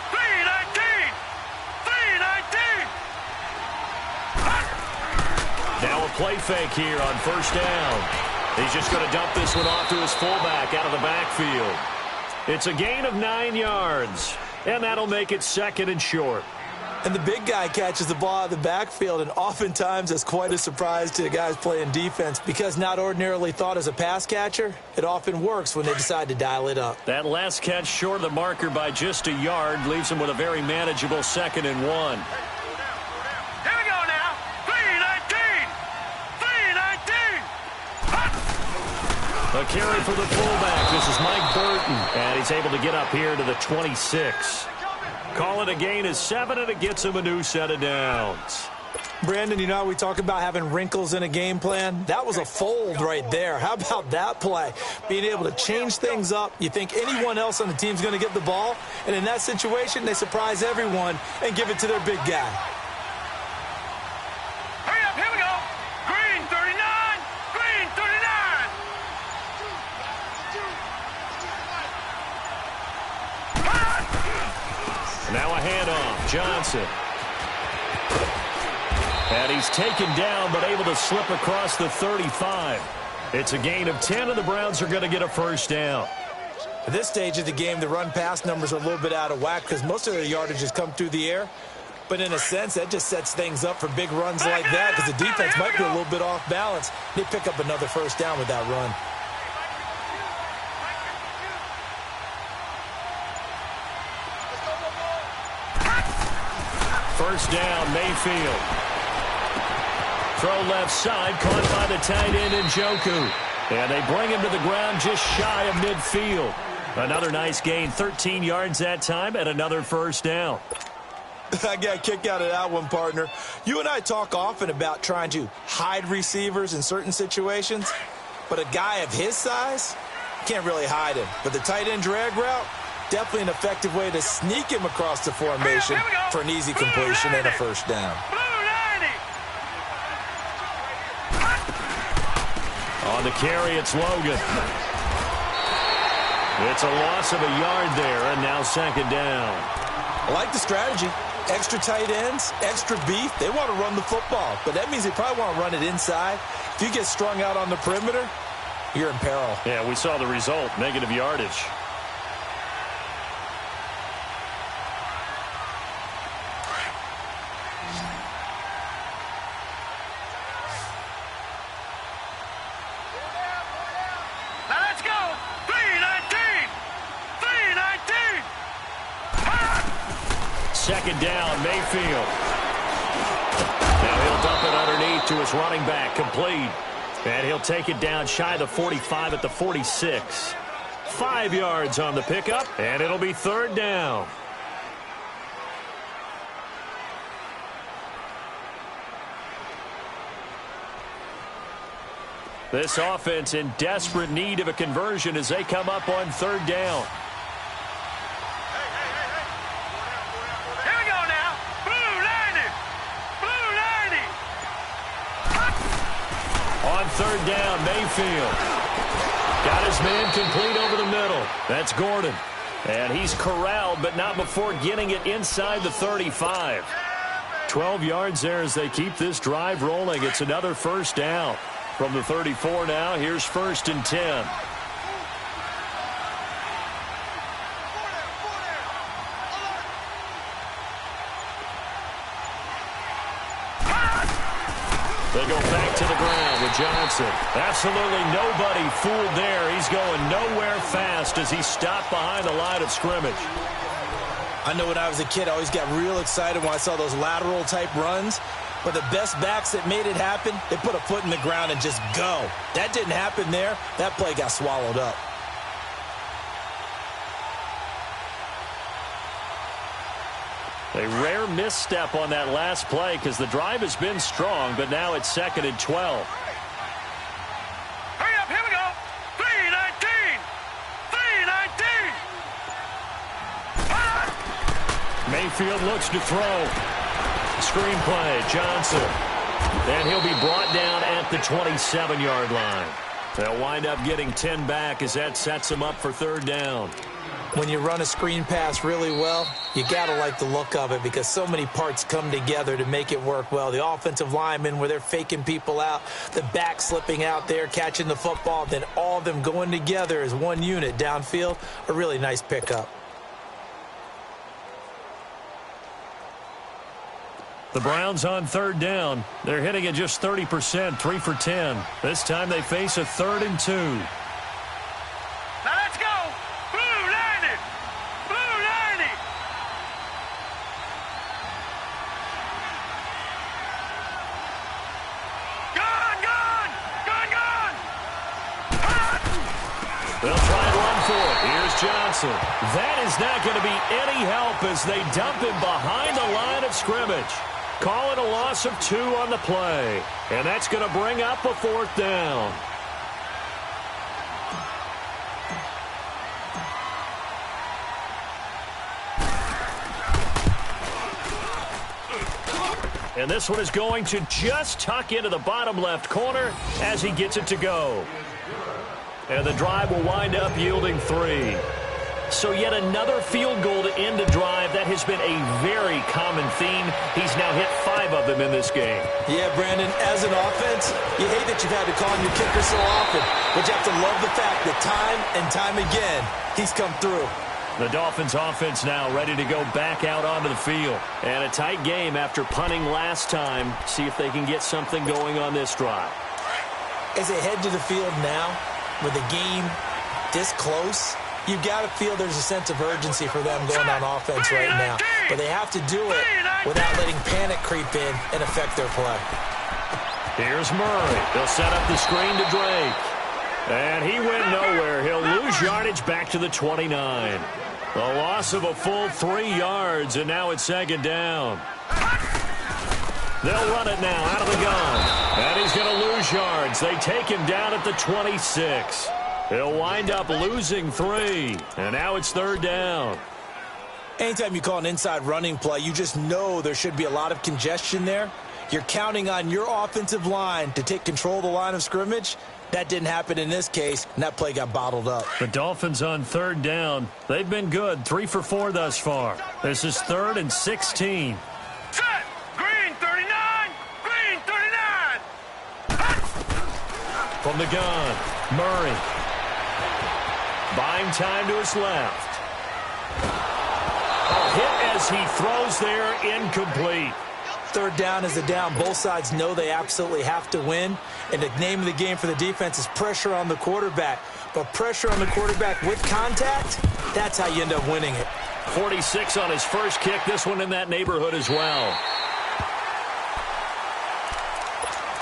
319. 319. Now a play fake here on 1st down. He's just going to dump this one off to his fullback out of the backfield. It's a gain of 9 yards, and that'll make it 2nd and short. And the big guy catches the ball out of the backfield, and oftentimes that's quite a surprise to the guys playing defense because not ordinarily thought as a pass catcher, it often works when they decide to dial it up. That last catch short of the marker by just a yard leaves him with a very manageable 2nd and 1. Here we go now. 319. 319. A A carry for the fullback. This is Mike Burton. And he's able to get up here to the 26. Call it a gain of 7, and it gets him a new set of downs. Brandon, you know, we talk about having wrinkles in a game plan. That was a fold right there. How about that play? Being able to change things up. You think anyone else on the team's going to get the ball, and in that situation, they surprise everyone and give it to their big guy. Hurry up, here we go. Green 39, green 39. Now a handoff. Johnson. And he's taken down, but able to slip across the 35. It's a gain of 10, and the Browns are going to get a first down. At this stage of the game, the run-pass numbers are a little bit out of whack because most of their yardage has come through the air. But in a sense, that just sets things up for big runs like that because the defense might be a little bit off balance. They pick up another first down with that run. First down, Mayfield. Throw left side, caught by the tight end Njoku. And they bring him to the ground just shy of midfield. Another nice gain, 13 yards that time, and another first down. I got a kick out of that one, partner. You and I talk often about trying to hide receivers in certain situations, but a guy of his size, can't really hide him. But the tight end drag route, definitely an effective way to sneak him across the formation for an easy completion and a first down. On the carry, it's Logan. It's a loss of a yard there, and now second down. I like the strategy. Extra tight ends, extra beef. They want to run the football, but that means they probably want to run it inside. If you get strung out on the perimeter, you're in peril. Yeah, we saw the result, negative yardage. Second down, Mayfield. Now he'll dump it underneath to his running back, complete. And he'll take it down shy of the 45 at the 46. 5 yards on the pickup, and it'll be third down. This offense in desperate need of a conversion as they come up on third down. Third down, Mayfield. Got his man complete over the middle. That's Gordon. And he's corralled, but not before getting it inside the 35. 12 yards there as they keep this drive rolling. It's another first down. From the 34 now, here's first and 10. They go back to the ground with Johnson. Absolutely nobody fooled there. He's going nowhere fast as he stopped behind the line of scrimmage. I know when I was a kid, I always got real excited when I saw those lateral-type runs. But the best backs that made it happen, they put a foot in the ground and just go. That didn't happen there. That play got swallowed up. A rare misstep on that last play because the drive has been strong, but now it's second and 12. Hurry up, here we go. 3-19. 3-19. Mayfield looks to throw. Screenplay, Johnson. And he'll be brought down at the 27-yard line. They'll wind up getting 10 back as that sets him up for third down. When you run a screen pass really well, you got to like the look of it because so many parts come together to make it work well. The offensive linemen where they're faking people out, the back slipping out there, catching the football, then all of them going together as one unit downfield, a really nice pickup. The Browns on third down. They're hitting at just 30%, 3 for 10. This time they face a 3rd and 2. Now let's go. Blue 90. Blue 90. Gone, gone. Gone, gone. Johnson. That is not going to be any help as they dump him behind the line of scrimmage. Call it a loss of 2 on the play. And that's going to bring up a 4th down. And this one is going to just tuck into the bottom left corner as he gets it to go. And the drive will wind up yielding 3. So yet another field goal to end a drive. That has been a very common theme. He's now hit 5 of them in this game. Yeah, Brandon, as an offense, you hate that you've had to call on your kicker so often. But you have to love the fact that time and time again, he's come through. The Dolphins offense now ready to go back out onto the field. And a tight game after punting last time. See if they can get something going on this drive. As they head to the field now, with the game this close, you've got to feel there's a sense of urgency for them going on offense right now. But they have to do it without letting panic creep in and affect their play. Here's Murray. They'll set up the screen to Drake. And he went nowhere. He'll lose yardage back to the 29. A loss of a full 3 yards, and now it's 2nd down. They'll run it now out of the gun. And he's going to lose yards. They take him down at the 26. He'll wind up losing 3. And now it's 3rd down. Anytime you call an inside running play, you just know there should be a lot of congestion there. You're counting on your offensive line to take control of the line of scrimmage. That didn't happen in this case, and that play got bottled up. The Dolphins on 3rd down. They've been good, 3 for 4 thus far. This is 3rd and 16. Set! Green 39! Green 39! From the gun, Murray. Buying time to his left. A hit as he throws there, incomplete. 3rd down is the down. Both sides know they absolutely have to win. And the name of the game for the defense is pressure on the quarterback. But pressure on the quarterback with contact, that's how you end up winning it. 46 on his first kick. This one in that neighborhood as well.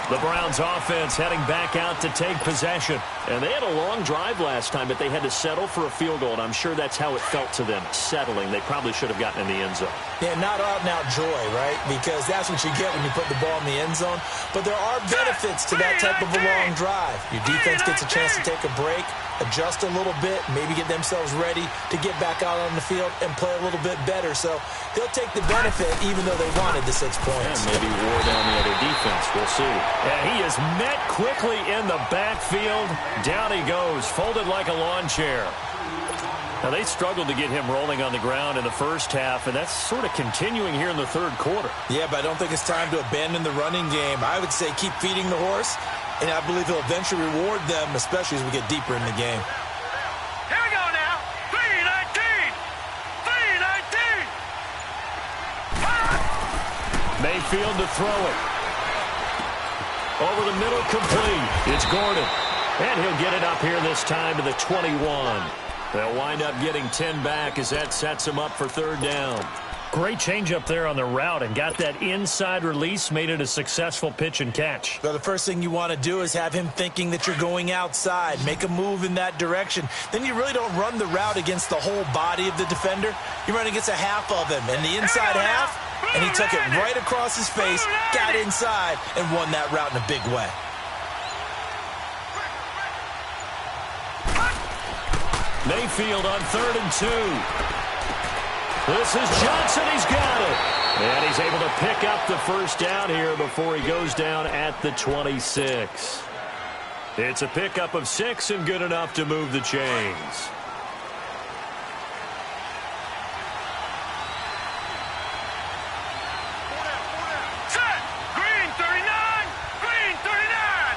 The Browns offense heading back out to take possession. And they had a long drive last time, but they had to settle for a field goal. And I'm sure that's how it felt to them, settling. They probably should have gotten in the end zone. Yeah, not out-and-out joy, right? Because that's what you get when you put the ball in the end zone. But there are benefits to that type of a long drive. Your defense gets a chance to take a break, adjust a little bit, maybe get themselves ready to get back out on the field and play a little bit better. So they'll take the benefit even though they wanted the 6 points. And maybe wore down the other defense. We'll see. And he is met quickly in the backfield. Down he goes, folded like a lawn chair. Now, they struggled to get him rolling on the ground in the first half, and that's sort of continuing here in the 3rd quarter. Yeah, but I don't think it's time to abandon the running game. I would say keep feeding the horse, and I believe he'll eventually reward them, especially as we get deeper in the game. Here we go now. 319! 319! Mayfield to throw it. Over the middle, complete. It's Gordon. And he'll get it up here this time to the 21. They'll wind up getting 10 back as that sets him up for 3rd down. Great change up there on the route and got that inside release, made it a successful pitch and catch. So the first thing you want to do is have him thinking that you're going outside, make a move in that direction. Then you really don't run the route against the whole body of the defender. You run against a half of him, and the inside half, and he took it right across his face, got inside, and won that route in a big way. Mayfield on 3rd and 2. This is Johnson. He's got it. And he's able to pick up the first down here before he goes down at the 26. It's a pickup of 6 and good enough to move the chains. Set! Green 39! Green 39!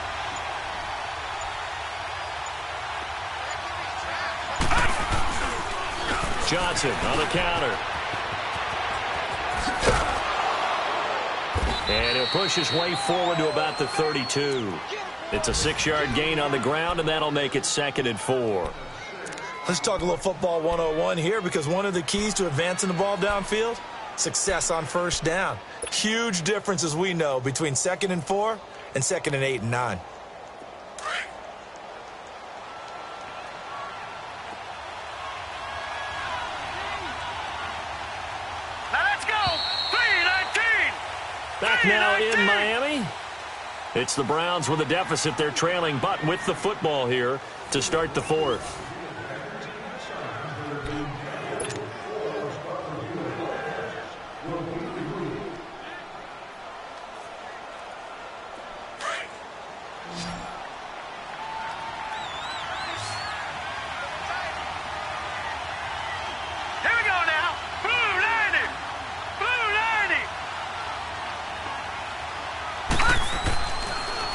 Johnson on the counter. And he'll push his way forward to about the 32. It's a 6-yard gain on the ground, and that'll make it 2nd and 4. Let's talk a little football 101 here, because one of the keys to advancing the ball downfield, success on 1st down. Huge difference, as we know, between 2nd and 4 and 2nd and 8 and 9. Miami. It's the Browns with a deficit. They're trailing, but with the football here to start the fourth.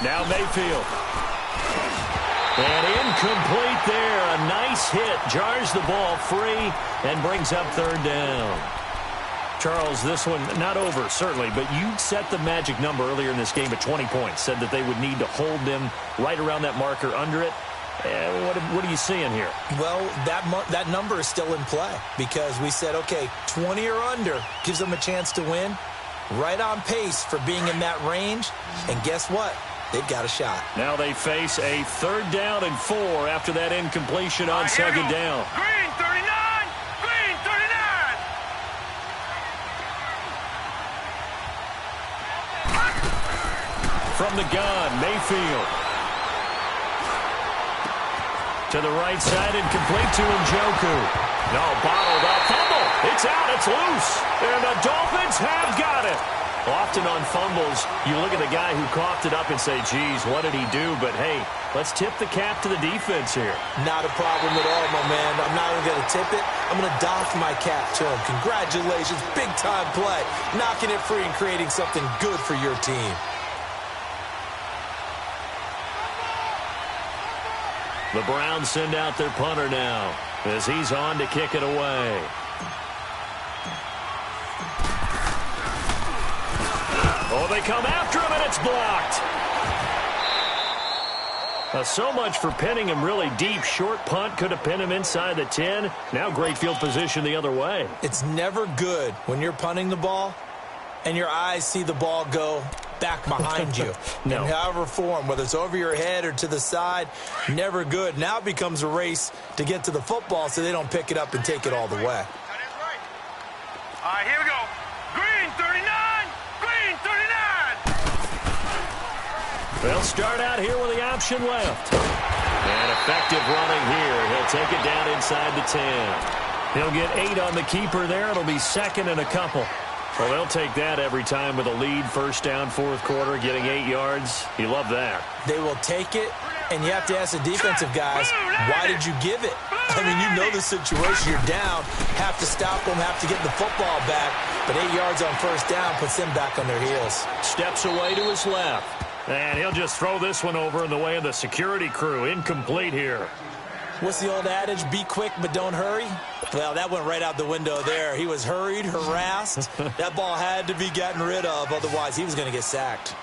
Now Mayfield. And incomplete there. A nice hit. Jars the ball free and brings up third down. Charles, this one not over, certainly, but you set the magic number earlier in this game at 20 points. Said that they would need to hold them right around that marker under it. What are you seeing here? Well, that number is still in play because we said, okay, 20 or under gives them a chance to win. Right on pace for being in that range. And guess what? They've got a shot. Now they face a 3rd down and 4 after that incompletion on second down. Green 39! Green 39! From the gun, Mayfield. To the right side and complete to Njoku. No, bottled up. Fumble! It's out. It's loose. And the Dolphins have got it. Often on fumbles, you look at the guy who coughed it up and say, geez, what did he do? But, hey, let's tip the cap to the defense here. Not a problem at all, my man. I'm not even going to tip it. I'm going to doff my cap to him. Congratulations. Big-time play. Knocking it free and creating something good for your team. The Browns send out their punter now as he's on to kick it away. Oh, they come after him, and it's blocked. So much for pinning him really deep. Short punt could have pinned him inside the 10. Now great field position the other way. It's never good when you're punting the ball and your eyes see the ball go back behind you. No. In however form, whether it's over your head or to the side, never good. Now it becomes a race to get to the football so they don't pick it up and take it all the way. All right, here we go. Green 39! Green 39! They'll start out here with the option left. And effective running here. He'll take it down inside the 10. He'll get 8 on the keeper there. It'll be 2nd and a couple. Well, they'll take that every time with a lead. 1st down, 4th quarter, getting 8 yards. You love that. They will take it, and you have to ask the defensive guys, why did you give it? I mean, you know the situation. You're down, have to stop them, have to get the football back. But 8 yards on 1st down puts them back on their heels. Steps away to his left. And he'll just throw this one over in the way of the security crew. Incomplete here. What's the old adage? Be quick, but don't hurry? Well, that went right out the window there. He was hurried, harassed. That ball had to be gotten rid of. Otherwise, he was going to get sacked.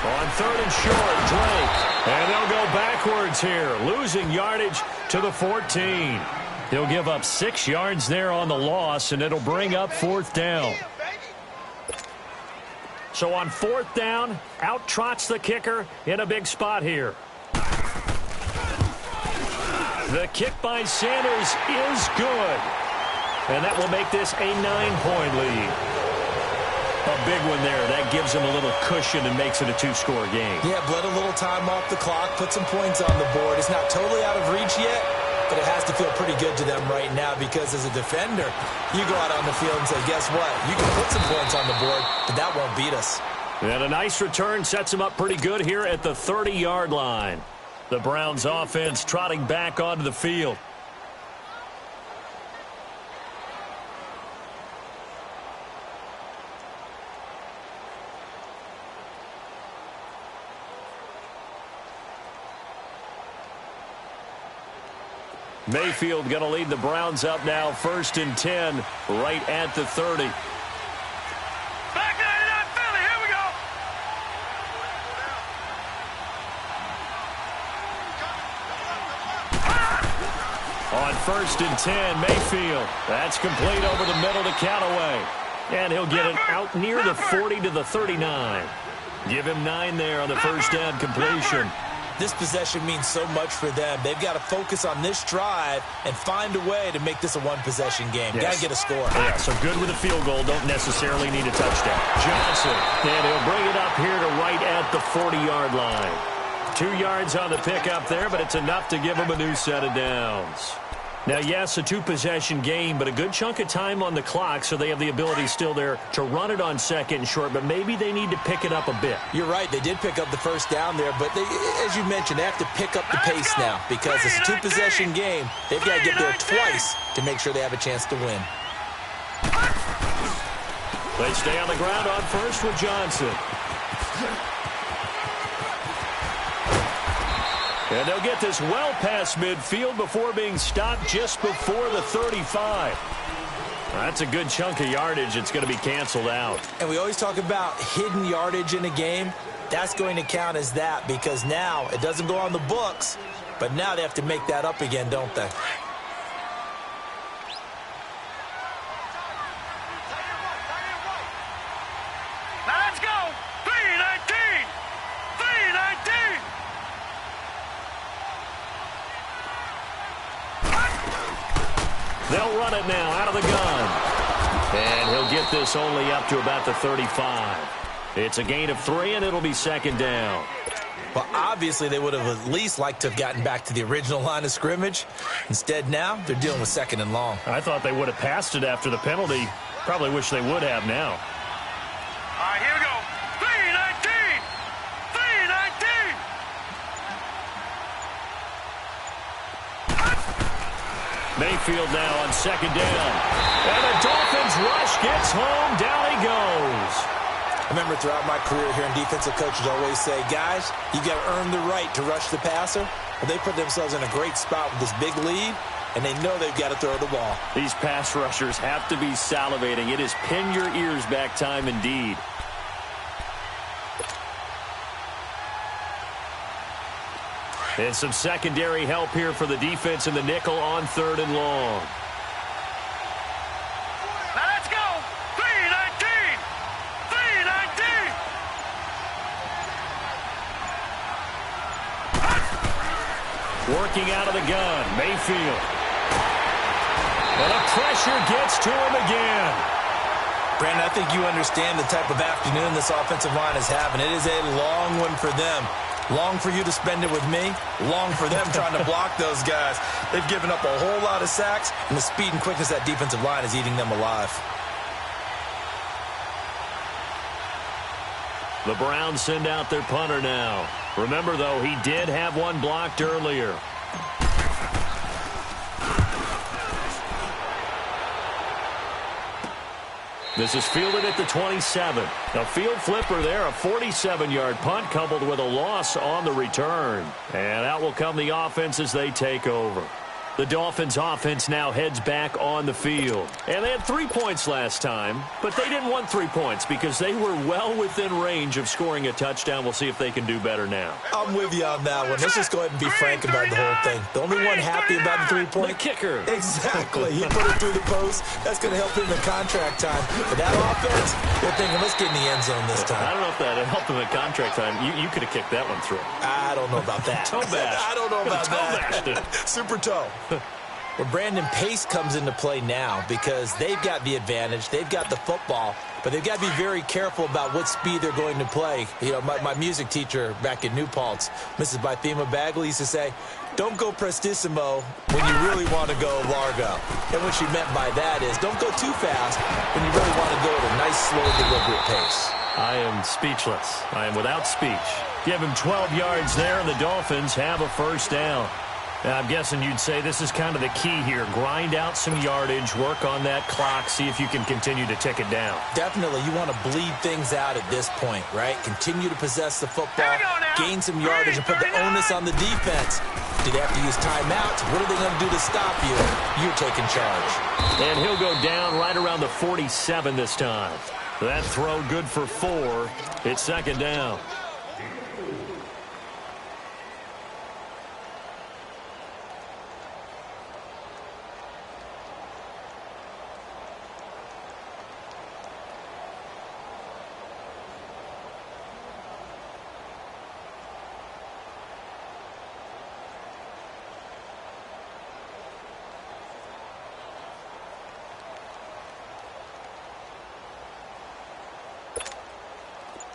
On 3rd and short, Drake. And they'll go backwards here, losing yardage to the 14. He'll give up 6 yards there on the loss, and it'll bring up 4th down. So on 4th down, out trots the kicker in a big spot here. The kick by Sanders is good. And that will make this a 9-point lead. A big one there. That gives him a little cushion and makes it a 2-score game. Yeah, bled a little time off the clock, put some points on the board. It's not totally out of reach yet, but it has to feel pretty good to them right now because as a defender, you go out on the field and say, guess what? You can put some points on the board, but that won't beat us. And a nice return sets him up pretty good here at the 30-yard line. The Browns offense trotting back onto the field. Mayfield going to lead the Browns up now, 1st and 10, right at the 30. Back 99 Philly, here we go! On 1st and 10, Mayfield. That's complete over the middle to Callaway. And he'll get it out near the 40 to the 39. Give him 9 there on the 1st down completion. This possession means so much for them. They've got to focus on this drive and find a way to make this a one-possession game. Yes. Got to get a score. Yeah, so good with a field goal. Don't necessarily need a touchdown. Johnson, and he'll bring it up here to right at the 40-yard line. 2 yards on the pickup there, but it's enough to give him a new set of downs. Now, yes, a 2-possession game, but a good chunk of time on the clock, so they have the ability still there to run it on second and short, but maybe they need to pick it up a bit. You're right. They did pick up the first down there, but they, as you mentioned, they have to pick up the pace now because it's a 2-possession game. They've got to get there twice to make sure they have a chance to win. They stay on the ground on first with Johnson. And they'll get this well past midfield before being stopped just before the 35. That's a good chunk of yardage. It's going to be canceled out. And we always talk about hidden yardage in a game. That's going to count as that because now it doesn't go on the books, but now they have to make that up again, don't they? Let's go. 319. 319. They'll run it now out of the gun. And he'll get this only up to about the 35. It's a gain of 3, and it'll be second down. Well, obviously, they would have at least liked to have gotten back to the original line of scrimmage. Instead, now they're dealing with second and long. I thought they would have passed it after the penalty. Probably wish they would have now. All right, here we go. 319. 319. Mayfield now on second down. And the Dolphins rush gets home. Down he goes. I remember throughout my career hearing defensive coaches always say, guys, you got to earn the right to rush the passer. Well, they put themselves in a great spot with this big lead, and they know they've got to throw the ball. These pass rushers have to be salivating. It is pin your ears back time indeed. And some secondary help here for the defense in the nickel on third and long. Let's go. 319. 319. Working out of the gun, Mayfield. And the pressure gets to him again. Brandon, I think you understand the type of afternoon this offensive line is having. It is a long one for them. Long for you to spend it with me. Long for them trying to block those guys. They've given up a whole lot of sacks, and the speed and quickness of that defensive line is eating them alive. The Browns send out their punter now. Remember, though, he did have one blocked earlier. This is fielded at the 27. A field flipper there, a 47-yard punt coupled with a loss on the return. And out will come the offense as they take over. The Dolphins offense now heads back on the field. And they had 3 points last time, but they didn't want 3 points because they were well within range of scoring a touchdown. We'll see if they can do better now. I'm with you on that one. Let's just go ahead and be frank about the whole thing. The only one happy about the 3-point? The kicker. Exactly. He put it through the post. That's going to help him in contract time. But that offense, they're thinking, let's get in the end zone this time. I don't know if that helped him at contract time. You could have kicked that one through. I don't know about that. Toe bash. I don't know about that. Super toe. Well, Brandon, pace comes into play now because they've got the advantage. They've got the football, but they've got to be very careful about what speed they're going to play. You know, my music teacher back in New Paltz, Mrs. Bythema Bagley, used to say, don't go prestissimo when you really want to go largo. And what she meant by that is don't go too fast when you really want to go at a nice, slow, deliberate pace. I am speechless. I am without speech. Give him 12 yards there, and the Dolphins have a first down. Now, I'm guessing you'd say this is kind of the key here. Grind out some yardage, work on that clock, see if you can continue to tick it down. Definitely. You want to bleed things out at this point, right? Continue to possess the football, gain some yardage, and put the onus on the defense. Do they have to use timeouts? What are they going to do to stop you? You're taking charge. And he'll go down right around the 47 this time. That throw good for 4. It's second down.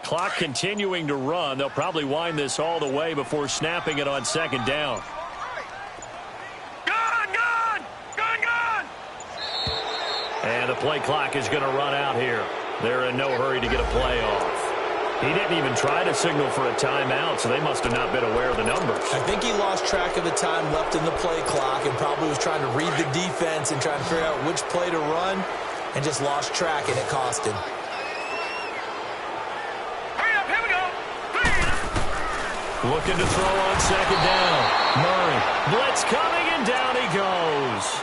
Clock continuing to run. They'll probably wind this all the way before snapping it on second down. And the play clock is going to run out here. They're in no hurry to get a play off. He didn't even try to signal for a timeout, so they must have not been aware of the numbers. I think he lost track of the time left in the play clock and probably was trying to read the defense and trying to figure out which play to run and just lost track, and it cost him. Hurry up, here we go. Looking to throw on second down. Murray. Blitz coming, and down he goes.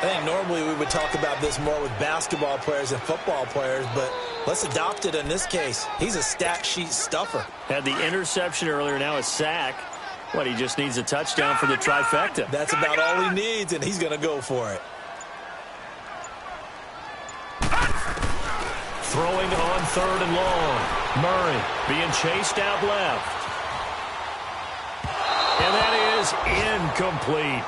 I think normally we would talk about this more with basketball players and football players, but let's adopt it in this case. He's a stat sheet stuffer. Had the interception earlier, now a sack. What, he just needs a touchdown for the trifecta. That's about all he needs, and he's going to go for it. Throwing on third and long. Murray being chased out left. And that is incomplete.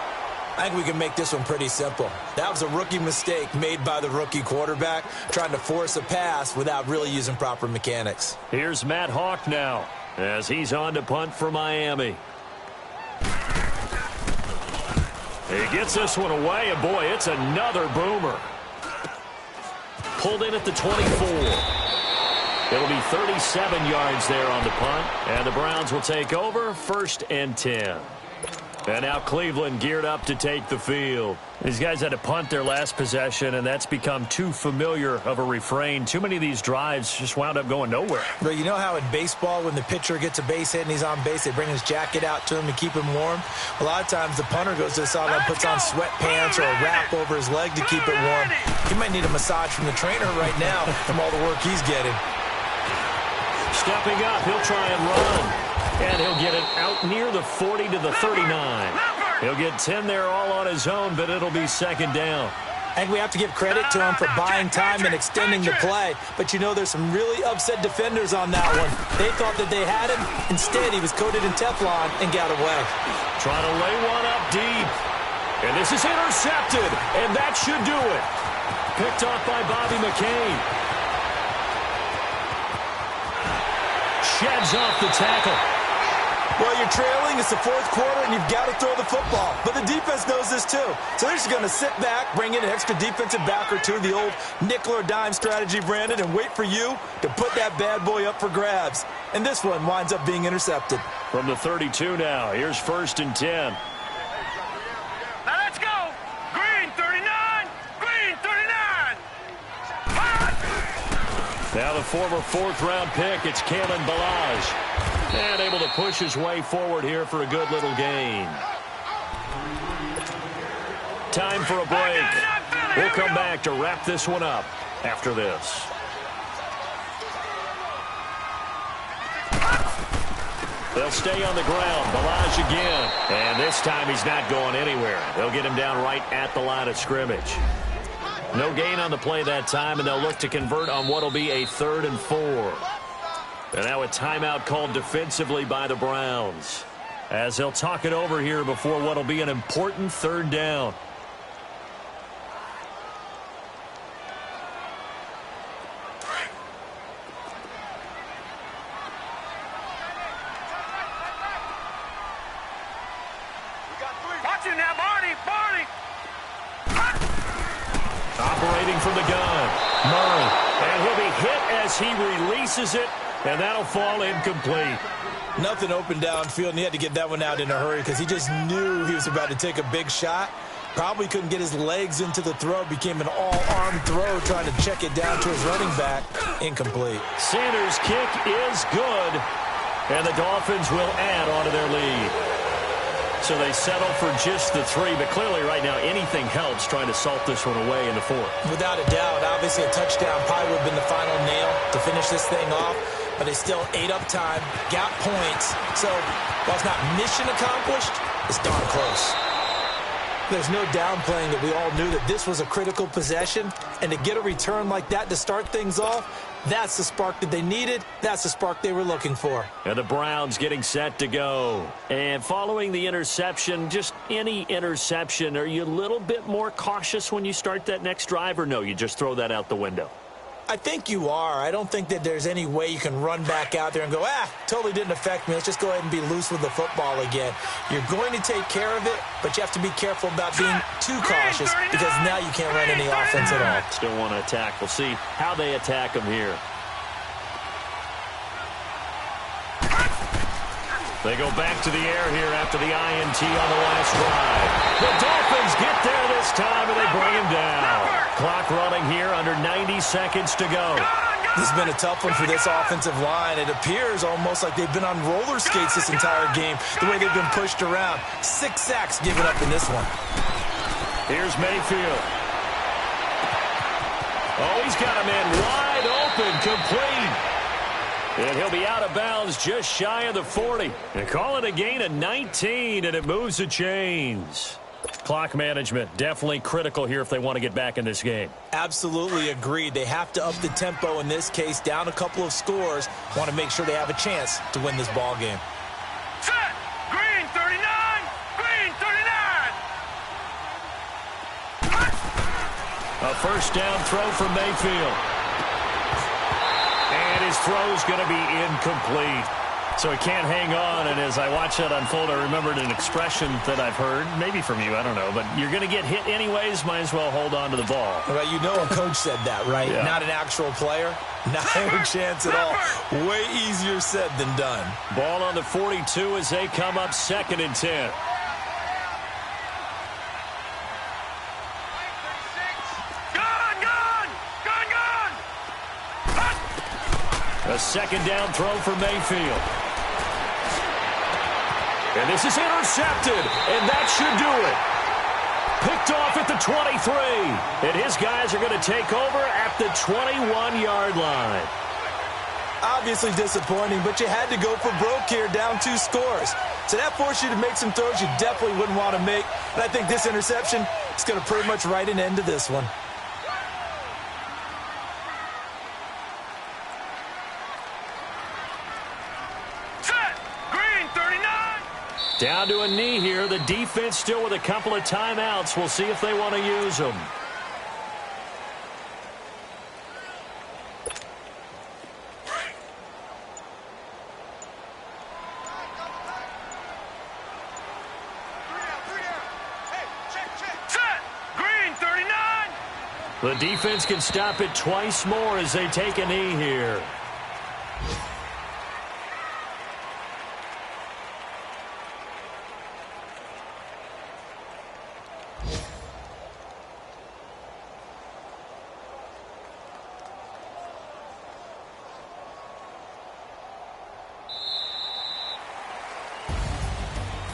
I think we can make this one pretty simple. That was a rookie mistake made by the rookie quarterback, trying to force a pass without really using proper mechanics. Here's Matt Hawk now, as he's on to punt for Miami. He gets this one away, and boy, it's another boomer. Pulled in at the 24. It'll be 37 yards there on the punt, and the Browns will take over 1st and 10. And now Cleveland geared up to take the field. These guys had to punt their last possession, and that's become too familiar of a refrain. Too many of these drives just wound up going nowhere. But you know how in baseball, when the pitcher gets a base hit and he's on base, they bring his jacket out to him to keep him warm? A lot of times the punter goes to the sideline, puts on sweatpants or a wrap over his leg to keep it warm. He might need a massage from the trainer right now from all the work he's getting. Stepping up, he'll try and run. And he'll get it out near the 40 to the 39. He'll get 10 there all on his own, but it'll be second down. I think we have to give credit to him for buying time and extending the play. But you know, there's some really upset defenders on that one. They thought that they had him. Instead, he was coated in Teflon and got away. Trying to lay one up deep. And this is intercepted. And that should do it. Picked off by Bobby McCain. Sheds off the tackle. Well, you're trailing. It's the fourth quarter, and you've got to throw the football. But the defense knows this, too. So they're just going to sit back, bring in an extra defensive back or two, the old nickel or dime strategy, Brandon, and wait for you to put that bad boy up for grabs. And this one winds up being intercepted. From the 32 now, here's 1st and 10. Now let's go. Green 39. Green 39. Now the former 4th-round pick, it's Kalen Ballage. And able to push his way forward here for a good little gain. Time for a break. We'll come back to wrap this one up after this. They'll stay on the ground. Ballage again. And this time he's not going anywhere. They'll get him down right at the line of scrimmage. No gain on the play that time, and they'll look to convert on what will be a 3rd and 4. And now a timeout called defensively by the Browns, as they'll talk it over here before what will be an important 3rd down. Watch it now, Barney. Barney. Operating from the gun, Murray. And he'll be hit as he releases it. And that'll fall incomplete. Nothing open downfield, and he had to get that one out in a hurry because he just knew he was about to take a big shot. Probably couldn't get his legs into the throw. Became an all-arm throw trying to check it down to his running back. Incomplete. Sanders' kick is good. And the Dolphins will add on to their lead. So they settle for just the 3, but clearly right now anything helps trying to salt this one away in the 4th. Without a doubt, obviously a touchdown probably would have been the final nail to finish this thing off, but they still ate up time, got points. So while it's not mission accomplished, it's darn close. There's no downplaying that we all knew that this was a critical possession, and to get a return like that to start things off, that's the spark that they needed. That's the spark they were looking for. And the Browns getting set to go. And following the interception, just any interception, are you a little bit more cautious when you start that next drive, or no, you just throw that out the window? I think you are. I don't think that there's any way you can run back out there and go, totally didn't affect me. Let's just go ahead and be loose with the football again. You're going to take care of it, but you have to be careful about being too cautious because now you can't run any offense at all. Still want to attack. We'll see how they attack them here. They go back to the air here after the INT on the last drive. The Dolphins get there this time, and they bring him down. Clock running here, under 90 seconds to go. This has been a tough one for this offensive line. It appears almost like they've been on roller skates this entire game, the way they've been pushed around. 6 sacks given up in this one. Here's Mayfield. Oh, he's got a man wide open, complete. And he'll be out of bounds just shy of the 40. And call it a gain of 19, and it moves the chains. Clock management, definitely critical here if they want to get back in this game. Absolutely agreed. They have to up the tempo in this case, down a couple of scores. Want to make sure they have a chance to win this ball game. Set! Green 39! Green 39! A first down throw from Mayfield. And his throw's going to be incomplete. So he can't hang on, and as I watch that unfold, I remembered an expression that I've heard, maybe from you, I don't know, but you're going to get hit anyways, might as well hold on to the ball. Well, you know a coach said that, right? Yeah. Not an actual player. Not a chance at all. Way easier said than done. Ball on the 42 as they come up 2nd and 10. A second down throw for Mayfield. And this is intercepted, and that should do it. Picked off at the 23, and his guys are going to take over at the 21-yard line. Obviously disappointing, but you had to go for broke here, down 2 scores. So that forced you to make some throws you definitely wouldn't want to make. And I think this interception is going to pretty much write an end to this one. Down to a knee here. The defense still with a couple of timeouts. We'll see if they want to use them. Set! Green 39! The defense can stop it twice more as they take a knee here.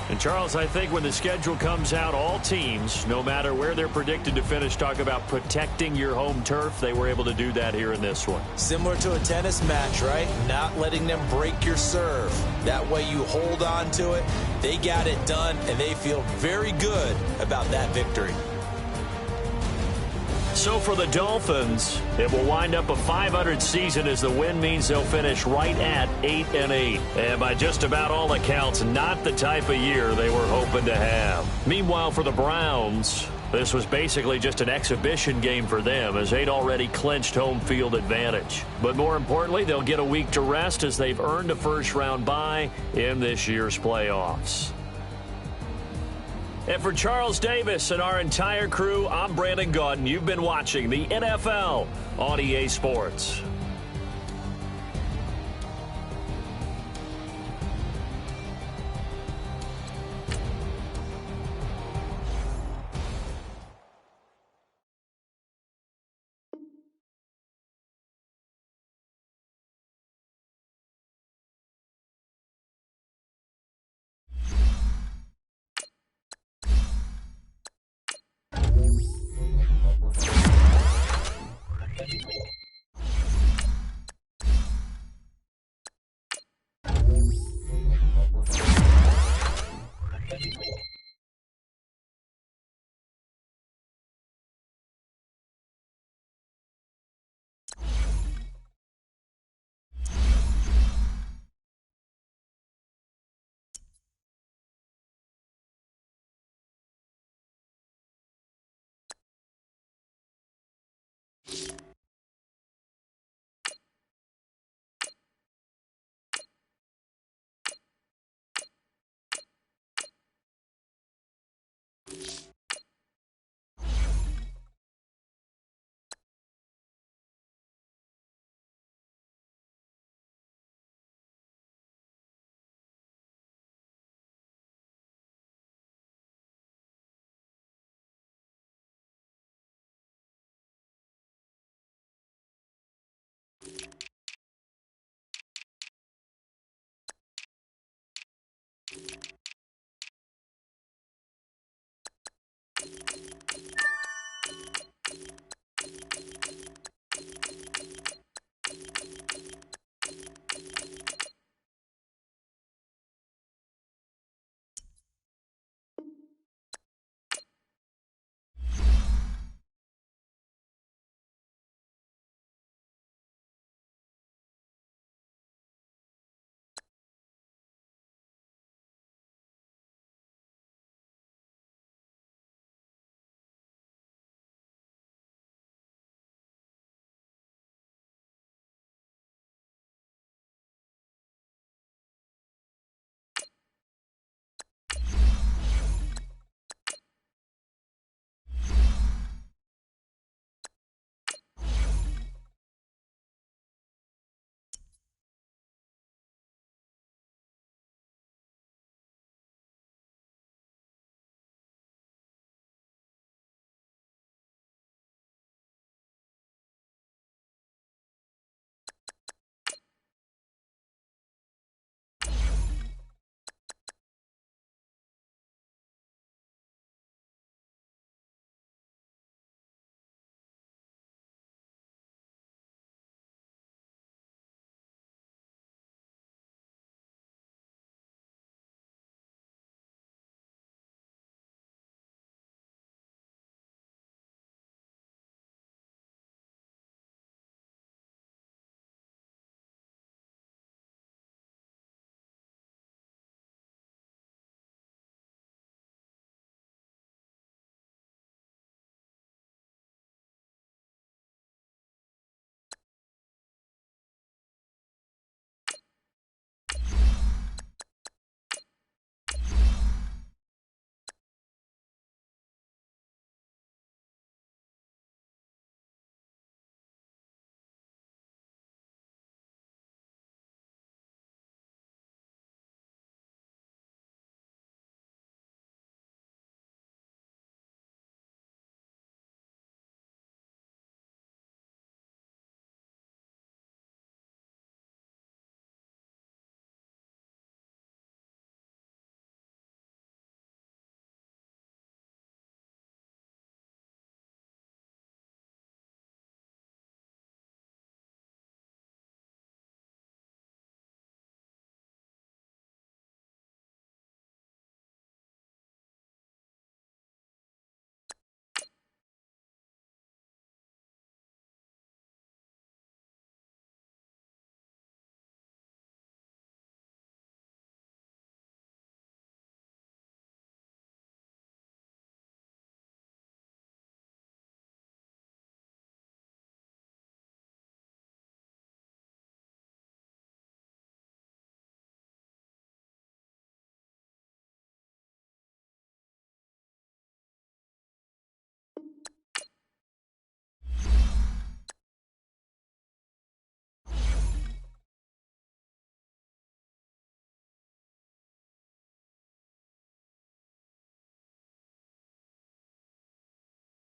And, Charles, I think when the schedule comes out, all teams, no matter where they're predicted to finish, talk about protecting your home turf. They were able to do that here in this one. Similar to a tennis match, right? Not letting them break your serve. That way you hold on to it. They got it done, and they feel very good about that victory. So for the Dolphins, it will wind up a .500 season as the win means they'll finish right at 8-8. And by just about all accounts, not the type of year they were hoping to have. Meanwhile, for the Browns, this was basically just an exhibition game for them as they'd already clinched home field advantage. But more importantly, they'll get a week to rest as they've earned a first-round bye in this year's playoffs. And for Charles Davis and our entire crew, I'm Brandon Gaudin. You've been watching the NFL on EA Sports.